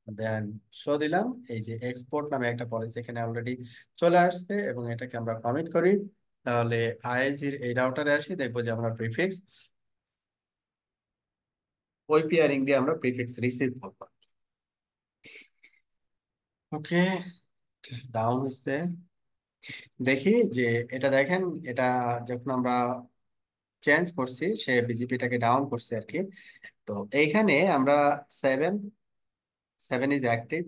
দেন শো দিলাম। এই যে এক্সপোর্ট নামে একটা পলিসি এখানে অলরেডি চলে আসছে, এবং এটাকে আমরা কমিট করি। তাহলে আইএসির এই রাউটারে আসি, দেখবো যে আমরা প্রিফিক্স, ওই পেয়ারিং দিয়ে আমরা প্রিফিক্স রিসিভ করবো। ওকে, ডাউন হচ্ছে, দেখি যে এটা দেখেন, এটা যখন আমরা চেঞ্জ করছি, সে বিজিপিটাকে ডাউন করছে আর কি। তো এইখানে আমরা 7, 7 is active,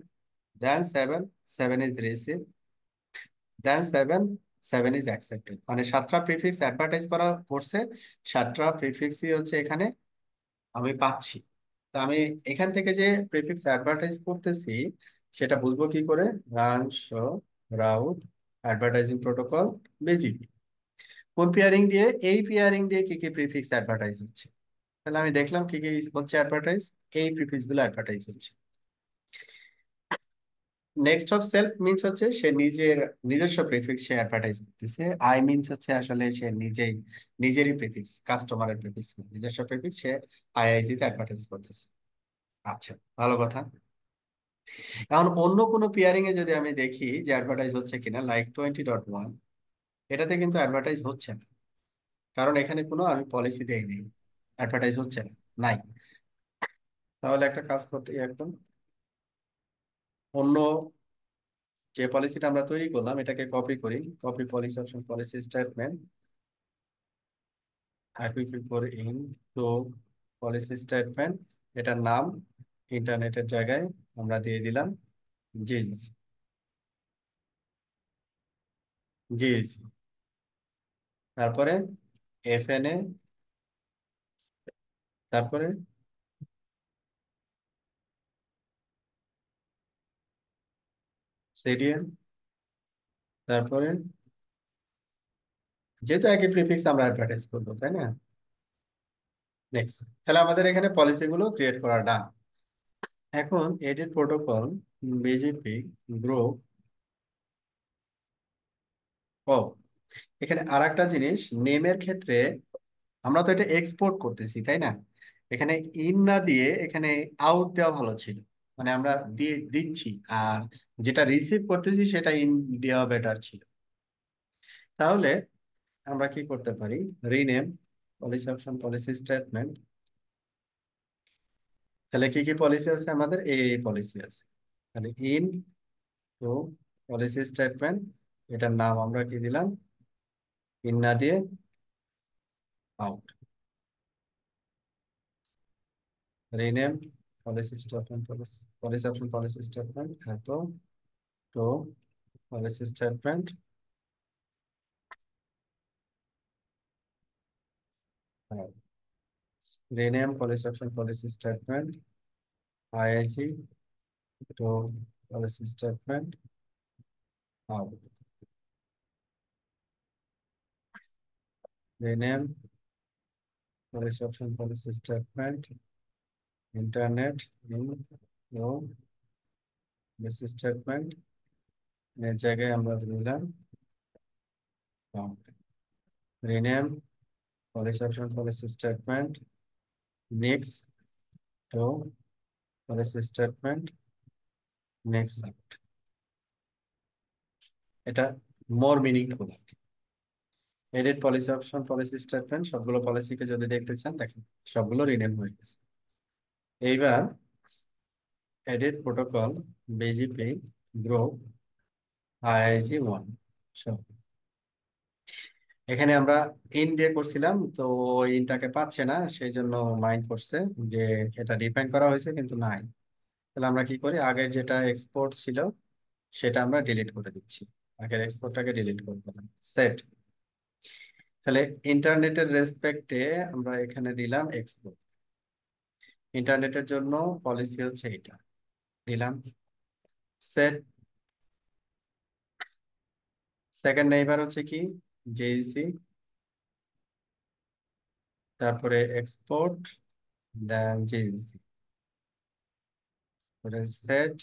then 7, 7 is receive, then 7, 7 is accepted. মানে 7টা প্রিফিক্স অ্যাডভার্টাইজ করা করছে, 7টা প্রিফিক্সই হচ্ছে এখানে আমি পাচ্ছি। তো আমি এখান থেকে যে প্রিফিক্স অ্যাডভার্টাইজ করতেছি সেটা বুঝবো কি করে, run show route advertising protocol BGP, কোন পেয়ারিং দিয়ে, এই পেয়ারিং দিয়ে কি কি প্রিফিক্স অ্যাডভার্টাইজ হচ্ছে। তাহলে আমি দেখলাম কি কি হচ্ছে অ্যাডভার্টাইজ, এই প্রিফিক্স গুলো অ্যাডভার্টাইজ হচ্ছে। নেক্সট অফ সেলফ মিন্স হচ্ছে সে নিজের নিজস্ব প্রিফিক্স সে অ্যাডভার্টাইজ করতেছে। আই মিন্স হচ্ছে আসলে সে নিজেই নিজেরই প্রিফিক্স, কাস্টমারের প্রিফিক্স, নিজস্ব প্রিফিক্স সে আইআইজি তে অ্যাডভার্টাইজ করতেছে। আচ্ছা, ভালো কথা। এখন অন্য কোনো পেয়ারিং এ যদি আমি দেখি যে অ্যাডভার্টাইজ হচ্ছে কিনা, লাইক 20.1, এটাতে কিন্তু অ্যাডভার্টাইজ হচ্ছে না, কারণ এখানে কোনো আমি পলিসি দেই নেই, অ্যাডভার্টাইজ হচ্ছে না, নাই। তাহলে একটা কাজ করতে একদম অন্য যে পলিসিটা আমরা তৈরি করলাম এটাকে কপি করি, copy policy option, policy statement IPv4 in to policy statement, এটার নাম ইন্টারনেটের জায়গায় আমরা দিয়ে দিলাম জিএসি, জিএসি, তারপরে এফএনএ, তারপরে সিডিএন, তারপরে যেহেতু একই প্রিফিক্স আমরা অ্যাডভার্টাইজ করবো, তাই না। নেক্সট, তাহলে আমাদের এখানে পলিসি গুলো ক্রিয়েট করা ডান। এখন এডিট প্রোটোকল বিজিপি গ্রুপ, ও এখানে আর একটা জিনিস, নেমের ক্ষেত্রে আমরা তো এটা এক্সপোর্ট করতেছি, তাই না। এখানে ইন না দিয়ে এখানে আউট দেওয়া ভালো ছিল, মানে আমরা দিয়ে দিচ্ছি, আর যেটা রিসিভ করতেছি সেটা ইন দেওয়া বেটার ছিল। তাহলে আমরা কি করতে পারি, rename policy option, policy statement, তাহলে কি কি পলিসি আছে আমাদের, এই পলিসি আছে। তাহলে ইন টু পলিসি স্টেটমেন্ট, এটার নাম আমরা কি দিলাম, ইন না দিয়ে out. Rename policy statement, policy option policy statement এত তো policy statement rename policy option policy statement IIG তো policy statement out rename policy option policy statement internet in no policy statement এর জায়গায় আমরা দিলাম rename policy option policy statement next তো policy statement next out. এটা more meaningful. Edit policy option policy statement সবগুলো পলিসিকে যদি দেখতে চান দেখেন সবগুলো রিনেম হয়ে গেছে। এইবার edit protocol BGP group IIG 1 সব এখানে আমরা ইন দিয়ে করছিলাম, তো ইনটাকে পাচ্ছে না, সেই জন্য মাইন্ড করছে যে এটা ডিফাইন করা হয়েছে কিন্তু নাই। তাহলে আমরা কি করি, আগের যেটা এক্সপোর্ট ছিল সেটা আমরা ডিলিট করে দিচ্ছি, আগের এক্সপোর্টটাকে ডিলিট করে দিলাম সেট। তাহলে ইন্টারনেটের রেসপেক্টে আমরা এখানে দিলাম এক্সপোর্ট, ইন্টারনেটের জন্য পলিসি হচ্ছে এটা দিলাম সেট। সেকেন্ড নেইবার হচ্ছে কি জেইসি, তারপরে এক্সপোর্ট দেন জেইসি, সেট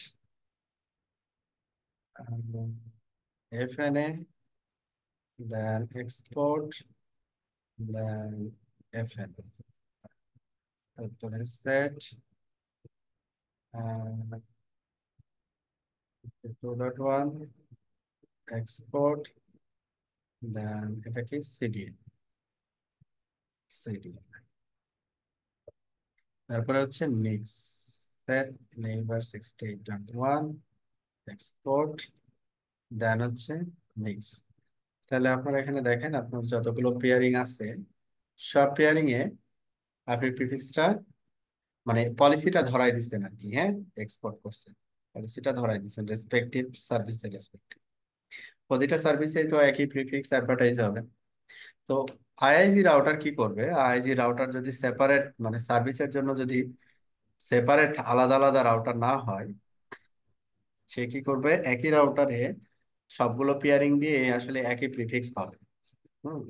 এফএনএ দেন এক্সপোর্ট দেন এফএনএ, তারপরে সেট 2.1 এক্সপোর্ট দেন এটা কি সিডিএন সিডিএন, তারপরে হচ্ছে নেক্সট সেট নেইবার 68.1 এক্সপোর্ট দেন হচ্ছে নেক্সট। তাহলে আপনারা এখানে দেখেন আপনার যতগুলো পেয়ারিং আছে সব পেয়ারিং এ আপনি প্রিফিক্সটা মানে পলিসিটা ধরাই দিচ্ছেন আর কি, হ্যাঁ এক্সপোর্ট করছেন পলিসিটা ধরাই দিচ্ছেন রেসপেক্টিভ সার্ভিসের রেসপেক্টিভ, প্রতিটা সার্ভিসে তো একই প্রিফিক্স অ্যাডভার্টাইজ হবে। তো আইআইজি রাউটার কি করবে, আইআইজি রাউটার যদি সেপারেট মানে সার্ভিসের জন্য যদি সেপারেট আলাদা আলাদা রাউটার না হয়, সে কি করবে একই রাউটারে সবগুলো পেয়ারিং দিয়ে আসলে একই প্রিফিক্স পাবে। হুম,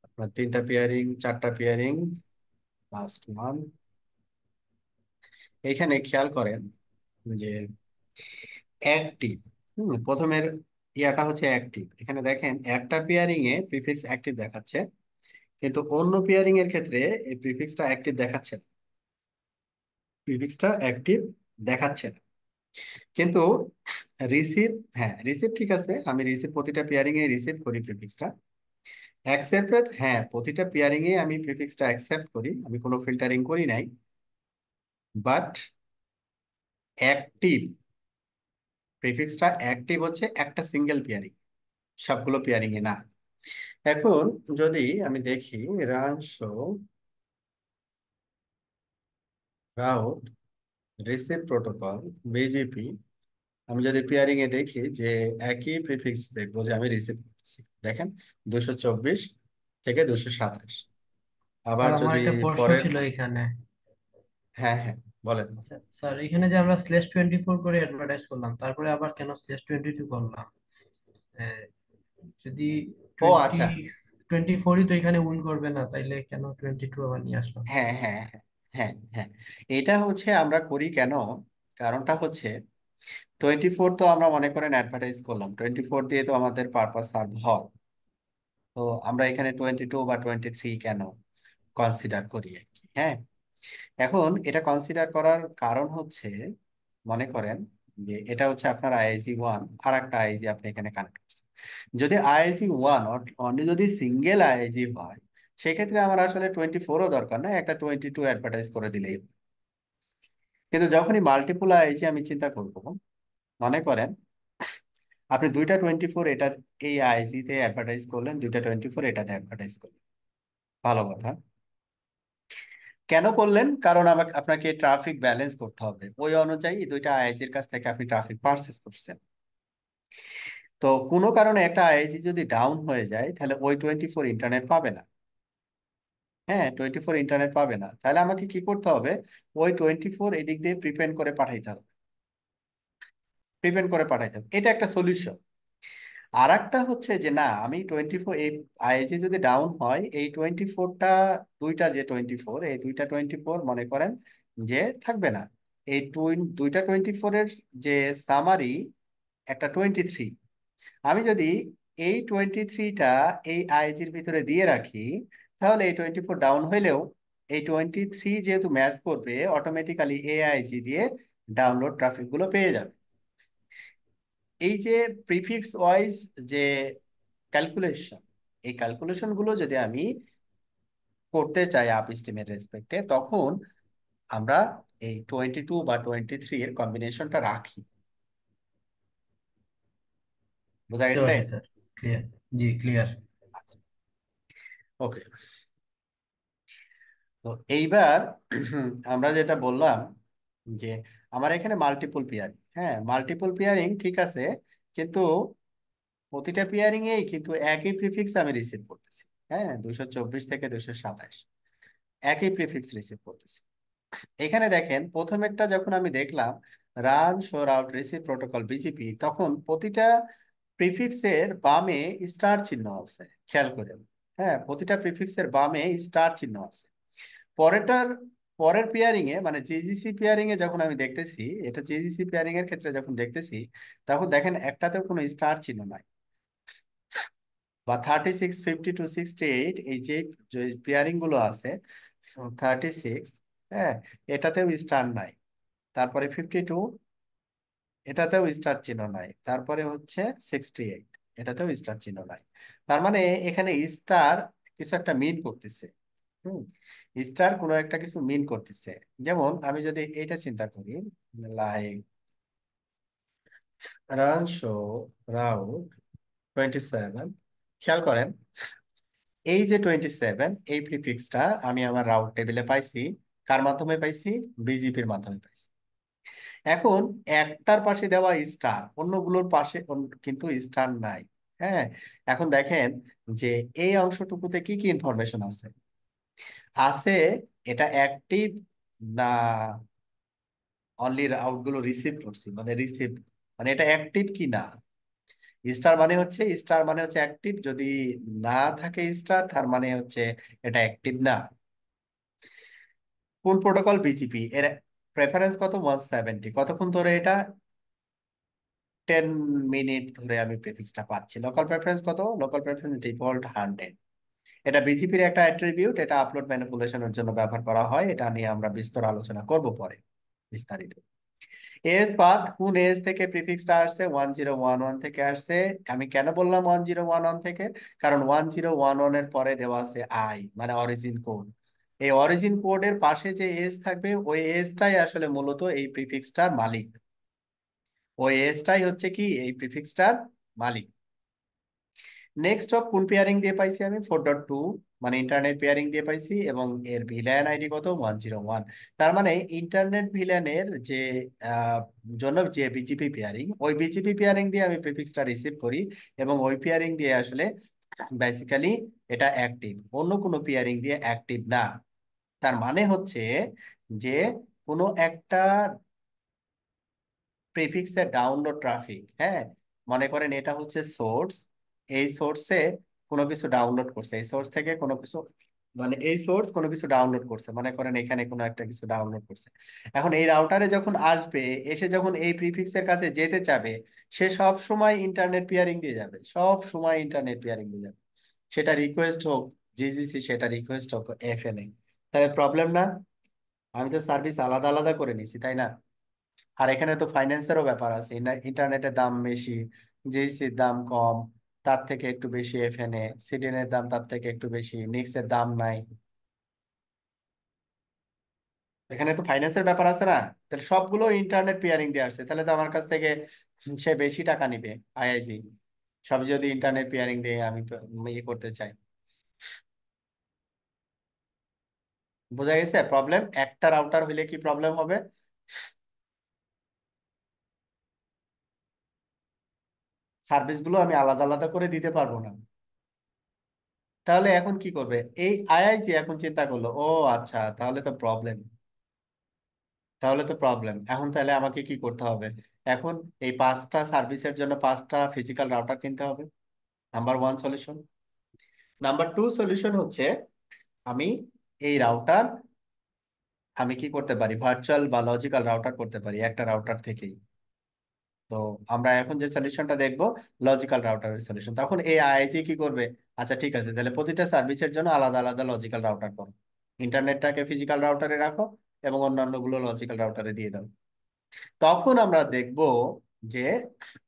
আপনার 3টা পেয়ারিং 4টা পেয়ারিং লাস্ট ওয়ান। এখানে খেয়াল করেন যে অ্যাক্টিভ, প্রথমের ইয়াটা হচ্ছে অ্যাক্টিভ, এখানে দেখেন একটা পেয়ারিং এ প্রিফিক্স অ্যাক্টিভ দেখাচ্ছে কিন্তু অন্য পেয়ারিং এর ক্ষেত্রে এই প্রিফিক্সটা অ্যাক্টিভ দেখাচ্ছে না, প্রিফিক্সটা অ্যাক্টিভ দেখাচ্ছে না। কিন্তু রিসিভ, হ্যাঁ রিসিভ ঠিক আছে, আমি রিসিভ প্রতিটা পেয়ারিং এ রিসিভ করি প্রিফিক্সটা। অ্যাকসেপ্টেড, হ্যাঁ প্রতিটা পেয়ারিং এ আমি প্রিফিক্সটা অ্যাকসেপ্ট করি, আমি কোনো ফিল্টারিং করি নাই। বাট অ্যাক্টিভ, প্রিফিক্সটা অ্যাক্টিভ হচ্ছে একটা সিঙ্গেল পেয়ারিং, সবগুলো পেয়ারিং এ না। এখন যদি আমি দেখি run show route receive protocol BGP, আমি যদি পেয়ারিং এ দেখি যে একই প্রিফিক্স দেখবো যে আমি রিসিভ করতেছি, দেখেন 224 থেকে 227। আবার স্যার আমার যদি একটা প্রশ্ন পরের, ছিল এখানে। হ্যাঁ হ্যাঁ বলেন। স্যার এখানে যে আমরা /24 করে অ্যাডভার্টাইজ করলাম, তারপরে আবার কেন /22 করলাম? আহ, যদি ও টোয়েন্টি আচ্ছা, 24ই তো এখানে উইন করবে না, তাইলে কেন 22 আবার নিয়ে আসলাম? হ্যাঁ হ্যাঁ হ্যাঁ হ্যাঁ হ্যাঁ, এটা হচ্ছে আমরা করি কেন, কারণটা হচ্ছে 24 তো আমরা মনে করেন অ্যাডভার্টাইজ করলাম, 24 দিয়ে তো আমাদের পারপাস সার্ভ হয়। তো আমরা এখানে 22 বা 23 কেন কনসিডার করি আর কি, হ্যাঁ। এখন এটা কনসিডার করার কারণ হচ্ছে মনে করেন যে এটা হচ্ছে আপনার আইআইজি 1 আর একটা আইআইজি আপনি এখানে কানেক্ট করছেন। যদি আইআইজি 1 অনলি যদি সিঙ্গেল আইআইজি হয় সেক্ষেত্রে আমার আসলে 24ও দরকার না, একটা 22 অ্যাডভার্টাইজ করে দিলেই হবে। কিন্তু যখনই মাল্টিপল আইআইজি আমি চিন্তা করব, মনে করেন আপনি দুইটা 24 এটা এই আইআইজি তে অ্যাডভার্টাইজ করলেন, দুইটা 24 এটাতে অ্যাডভার্টাইজ করলেন, ভালো কথা। কেন করলেন? কারণ আমাকে আপনাকে ট্রাফিক ব্যালেন্স করতে হবে, ওই অনুযায়ী দুইটা আইএসির কাছ থেকে আপনি ট্রাফিক পারচেস করছেন। তো কোনো কারণে একটা আইএসি যদি ডাউন হয়ে যায়, তাহলে ওই 24 ইন্টারনেট পাবে না। হ্যাঁ, 24 ইন্টারনেট পাবে না, তাহলে আমাকে কি করতে হবে? ওই 24 এদিক দিয়ে প্রিপেন্ড করে পাঠাইতে হবে, প্রিপেন্ড করে পাঠাইতে হবে। এটা একটা সলিউশন। আর একটা হচ্ছে যে না, আমি 24, এই আইএসি যদি ডাউন হয়, এই 24টা, দুইটা যে 24, এই দুইটা 24 মনে করেন যে থাকবে না। এই দুইটা 24-এর যে সামারি একটা 23, আমি যদি এই 23টা এই আইজির ভিতরে দিয়ে রাখি, তাহলে এই 24 ডাউন হইলেও এই 23 যেহেতু ম্যাচ করবে, অটোমেটিক্যালি এআইজি দিয়ে ডাউনলোড ট্রাফিক গুলো পেয়ে যাবে। এই যে প্রিফিক্স ওয়াইজ যে ক্যালকুলেশন, এই ক্যালকুলেশন গুলো যদি আমি করতে চাই আপ স্ট্রিমের রেসপেক্টে, তখন আমরা এই 22 বা 23 এর কম্বিনেশনটা রাখি। বোঝা বুঝতে গেছে? পারছি স্যার, ক্লিয়ার। জি, ক্লিয়ার। আচ্ছা, ওকে। তো এইবার আমরা যেটা বললাম যে আমার এখানে মাল্টিপল পেয়ারিং, হ্যাঁ মাল্টিপল পেয়ারিং ঠিক আছে, কিন্তু প্রতিটা পেয়ারিং এই কিন্তু একই প্রিফিক্স আমি রিসিভ করতেছি। হ্যাঁ, 224 থেকে 227 একই প্রিফিক্স রিসিভ করতেছি। এখানে দেখেন প্রথমেরটা যখন আমি দেখলাম, run show route receive protocol BGP, তখন প্রতিটা প্রিফিক্সের বামে স্টার চিহ্ন আছে, খেয়াল করেন। হ্যাঁ, প্রতিটা প্রিফিক্সের বামে স্টার চিহ্ন আছে। পরেরটার পরের পেয়ারিং এ, মানে জিজিসি পেয়ারিং এ যখন আমি দেখতেছি, এটা জিজিসি পেয়ারিং এর ক্ষেত্রে যখন দেখতেছি, তখন দেখেন একটাতেও কোনো স্টার চিহ্ন নাই। বা 36, 52, 68, এই যে পেয়ারিং গুলো আছে, 36, হ্যাঁ, এটাতেও স্টার নাই। তারপরে 52, এটাতেও স্টার চিহ্ন নাই। তারপরে হচ্ছে 68, এটাতেও স্টার চিহ্ন নাই। তার মানে এখানে স্টার কিছু একটা মিন করতেছে। হুম, স্টার কোনো একটা কিছু মিন করতেছে। যেমন আমি যদি এটা চিন্তা করি, লাইক রান শো রাউট 27, খেয়াল করেন এই যে 27, এই প্রিফিক্সটা আমি আমার রাউট টেবিলে পাইছি। কার মাধ্যমে পাইছি? বিজিপির মাধ্যমে পাইছি। এখন একটার পাশে দেওয়া স্টার, অন্যগুলোর পাশে কিন্তু স্টার নাই। হ্যাঁ, এখন দেখেন যে এই অংশটুকুতে কি কি ইনফরমেশন আছে। আছে এটা অ্যাক্টিভ না অনলি আউট গুলো রিসিভ করছি, মানে রিসিভ, মানে এটা অ্যাক্টিভ কি না। স্টার মানে হচ্ছে অ্যাক্টিভ, যদি না থাকে স্টার তার মানে হচ্ছে এটা অ্যাক্টিভ না। কোন প্রোটোকল? বিজিপি। এর প্রেফারেন্স কত? 170। কতক্ষণ ধরে এটা? 10 মিনিট ধরে আমি প্রেফিক্সটা পাচ্ছি। লোকাল প্রেফারেন্স কত? Local preference default 100। এটা বিজিপির একটা অ্যাট্রিবিউট, এটা আপলোড ম্যানিপুলেশনের জন্য ব্যবহার করা হয়। এটা নিয়ে আমরা বিস্তর আলোচনা করব পরে, বিস্তারিত। এজ পাথ, কোন এজ থেকে প্রিফিক্সটা আসছে? 1011 থেকে আসছে। আমি কেন বললাম 1011 থেকে? কারণ 1011 এর পরে দেওয়া আছে আই, মানে অরিজিন কোড। এই অরিজিন কোডের পাশে যে এজ থাকবে, ওই এজটাই আসলে মূলত এই প্রিফিক্সটার মালিক। ওই এজটাই হচ্ছে কি এই প্রিফিক্সটার মালিক। নেক্সট অফ কোন পেয়ারিং দিয়ে পাইছি? আমি 4.2, মানে ইন্টারনেট পেয়ারিং দিয়ে পাইছি, এবং এর ভিলেন আইডি কত? 101। তার মানে ইন্টারনেট ভিলেনের যে আহ, জন্য যে বিজিপি পেয়ারিং, ওই বিজিপি পেয়ারিং দিয়ে আমি প্রিফিক্সটা রিসিভ করি, এবং ওই পেয়ারিং দিয়ে আসলে বেসিক্যালি এটা অ্যাক্টিভ, অন্য কোনো পেয়ারিং দিয়ে অ্যাক্টিভ না। তার মানে হচ্ছে যে কোনো একটা প্রিফিক্সের ডাউনলোড ট্রাফিক, হ্যাঁ, মনে করেন এটা হচ্ছে সোর্স, এই সোর্সে কোনো কিছু ডাউনলোড করছে, এই সোর্স থেকে কোনো কিছু, মানে এই সোর্স কোনো কিছু ডাউনলোড করছে, মনে করেন এখানে কোনো একটা কিছু ডাউনলোড করছে। এখন এই রাউটারে যখন আসবে, এসে যখন এই প্রিফিক্সের কাছে যেতে চাবে, সে সব সময় ইন্টারনেট পিয়ারিং দিয়ে যাবে, সব সময় ইন্টারনেট পিয়ারিং দিয়ে যাবে। সেটা রিকোয়েস্ট হোক জিজিসি, সেটা রিকোয়েস্ট হোক এফএনএ, তাহলে প্রবলেম না? আমি তো সার্ভিস আলাদা আলাদা করে নিছি, তাই না? আর এখানে তো ফাইন্যান্সেরও ব্যাপার আছে, ইন্টারনেটের দাম বেশি, জেইসির দাম কম, তার থেকে একটু বেশি এফএনএ, সিডিএন এর দাম তার থেকে একটু বেশি, নিক্সের দাম নাই। এখানে তো ফাইন্যান্সের ব্যাপার আছে না? তাহলে সবগুলো ইন্টারনেট পিয়ারিং দিয়ে আসছে, তাহলে তো আমার কাছ থেকে সে বেশি টাকা নিবে আইআইজি, সব যদি ইন্টারনেট পিয়ারিং দিয়ে আমি ইয়ে করতে চাই। বোঝা গেছে প্রবলেম? একটা রাউটার হইলে কি প্রবলেম হবে? সার্ভিস গুলো আমি আলাদা আলাদা করে দিতে পারবো না। তাহলে এখন কি করবে এই আইআইজি? এখন চিন্তা করলো, ও আচ্ছা, তাহলে তো প্রবলেম এখন। তাহলে আমাকে কি করতে হবে? এখন এই 5টা সার্ভিসের জন্য 5টা ফিজিক্যাল রাউটার কিনতে হবে। Number one solution. Number two solution হচ্ছে, আমি এই রাউটার আমি কি করতে পারি, ভার্চুয়াল বা লজিক্যাল রাউটার করতে পারি একটা রাউটার থেকেই। তো আমরা এখন যে সলিউশনটা দেখবো, লজিক্যাল রাউটারের সলিউশন। তখন এই আইআইজি কি করবে, আচ্ছা ঠিক আছে, তাহলে প্রতিটা সার্ভিসের জন্য আলাদা আলাদা লজিক্যাল রাউটার করো, ইন্টারনেটটাকে ফিজিক্যাল রাউটারে রাখো এবং অন্যান্য গুলো লজিক্যাল রাউটারে দিয়ে দাও। তখন আমরা দেখব যে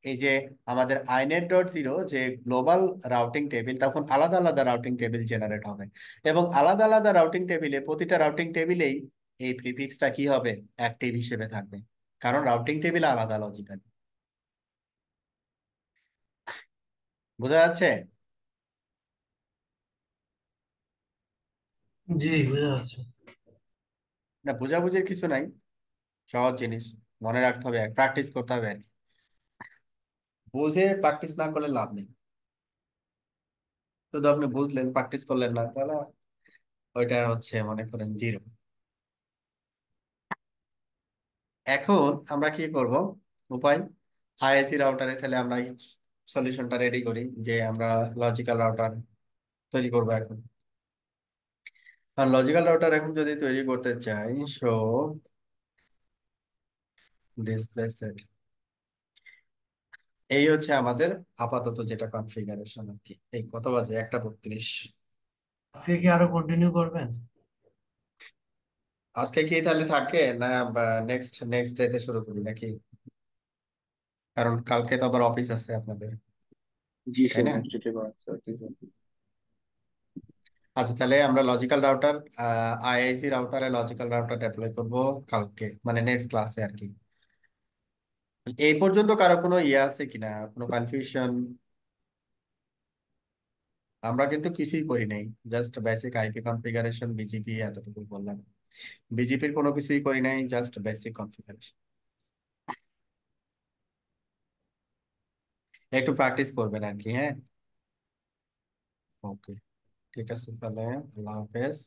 এই যে আমাদের আইনেট.0 যে গ্লোবাল রাউটিং টেবিল, তখন আলাদা আলাদা রাউটিং টেবিল জেনারেট হবে এবং আলাদা আলাদা রাউটিং টেবিলে, প্রতিটা রাউটিং টেবিলেই এই প্রিফিক্সটা কি হবে, অ্যাক্টিভ হিসেবে থাকবে, কারণ রাউটিং টেবিল আলাদা লজিক্যাল। বোঝা যাচ্ছে? জি, বোঝা যাচ্ছে। না, বোঝাবুঝির কিছু নাই, সহজ জিনিস, মনে রাখতে হবে, প্র্যাকটিস করতে হবে আর কি। বুঝে প্র্যাকটিস না করলে লাভ নেই। শুধু আপনি বুঝলেন, প্র্যাকটিস করলেন না, তাহলে ওইটা হচ্ছে মনে করেন জিরো। এখন আমরা কি করব, উপায়, আইএসি রাউটারে তাহলে আমরা সলিউশনটা রেডি করি, যে আমরা লজিক্যাল রাউটার তৈরি করব এখন। আর লজিক্যাল রাউটার এখন যদি তৈরি করতে চাই, সো ডিসপ্লে সেট, এই হচ্ছে আমাদের আপাতত যেটা কনফিগারেশন আর কি। এই কত বাজে, 1:32। আজকে কি আরো কন্টিনিউ করবেন? আজকে কি তাহলে থাকে না, নেক্সট নেক্সট ডেতে শুরু করি নাকি? কারণ কালকে তো আবার অফিস আছে আপনাদের, জি তাই স্যার, না? নেক্সট ডে করা আছে। আচ্ছা, তাহলে আমরা লজিক্যাল রাউটার, আইআইসি রাউটারে লজিক্যাল রাউটার ডেপ্লয় করব কালকে, মানে নেক্সট ক্লাসে আর কি। এই পর্যন্ত কারো কোনো ইয়ে আছে কিনা, কোনো কনফিউশন? আমরা কিন্তু কিছুই করি নাই, just basic IP configuration, BGP এতটুকু বললাম। বিজিপির কোনো কিছুই করি নাই, জাস্ট বেসিক কনফিগারেশন। একটু প্র্যাকটিস করবেন আর কি, হ্যাঁ। ওকে, ঠিক আছে তাহলে, আল্লাহ হাফেজ।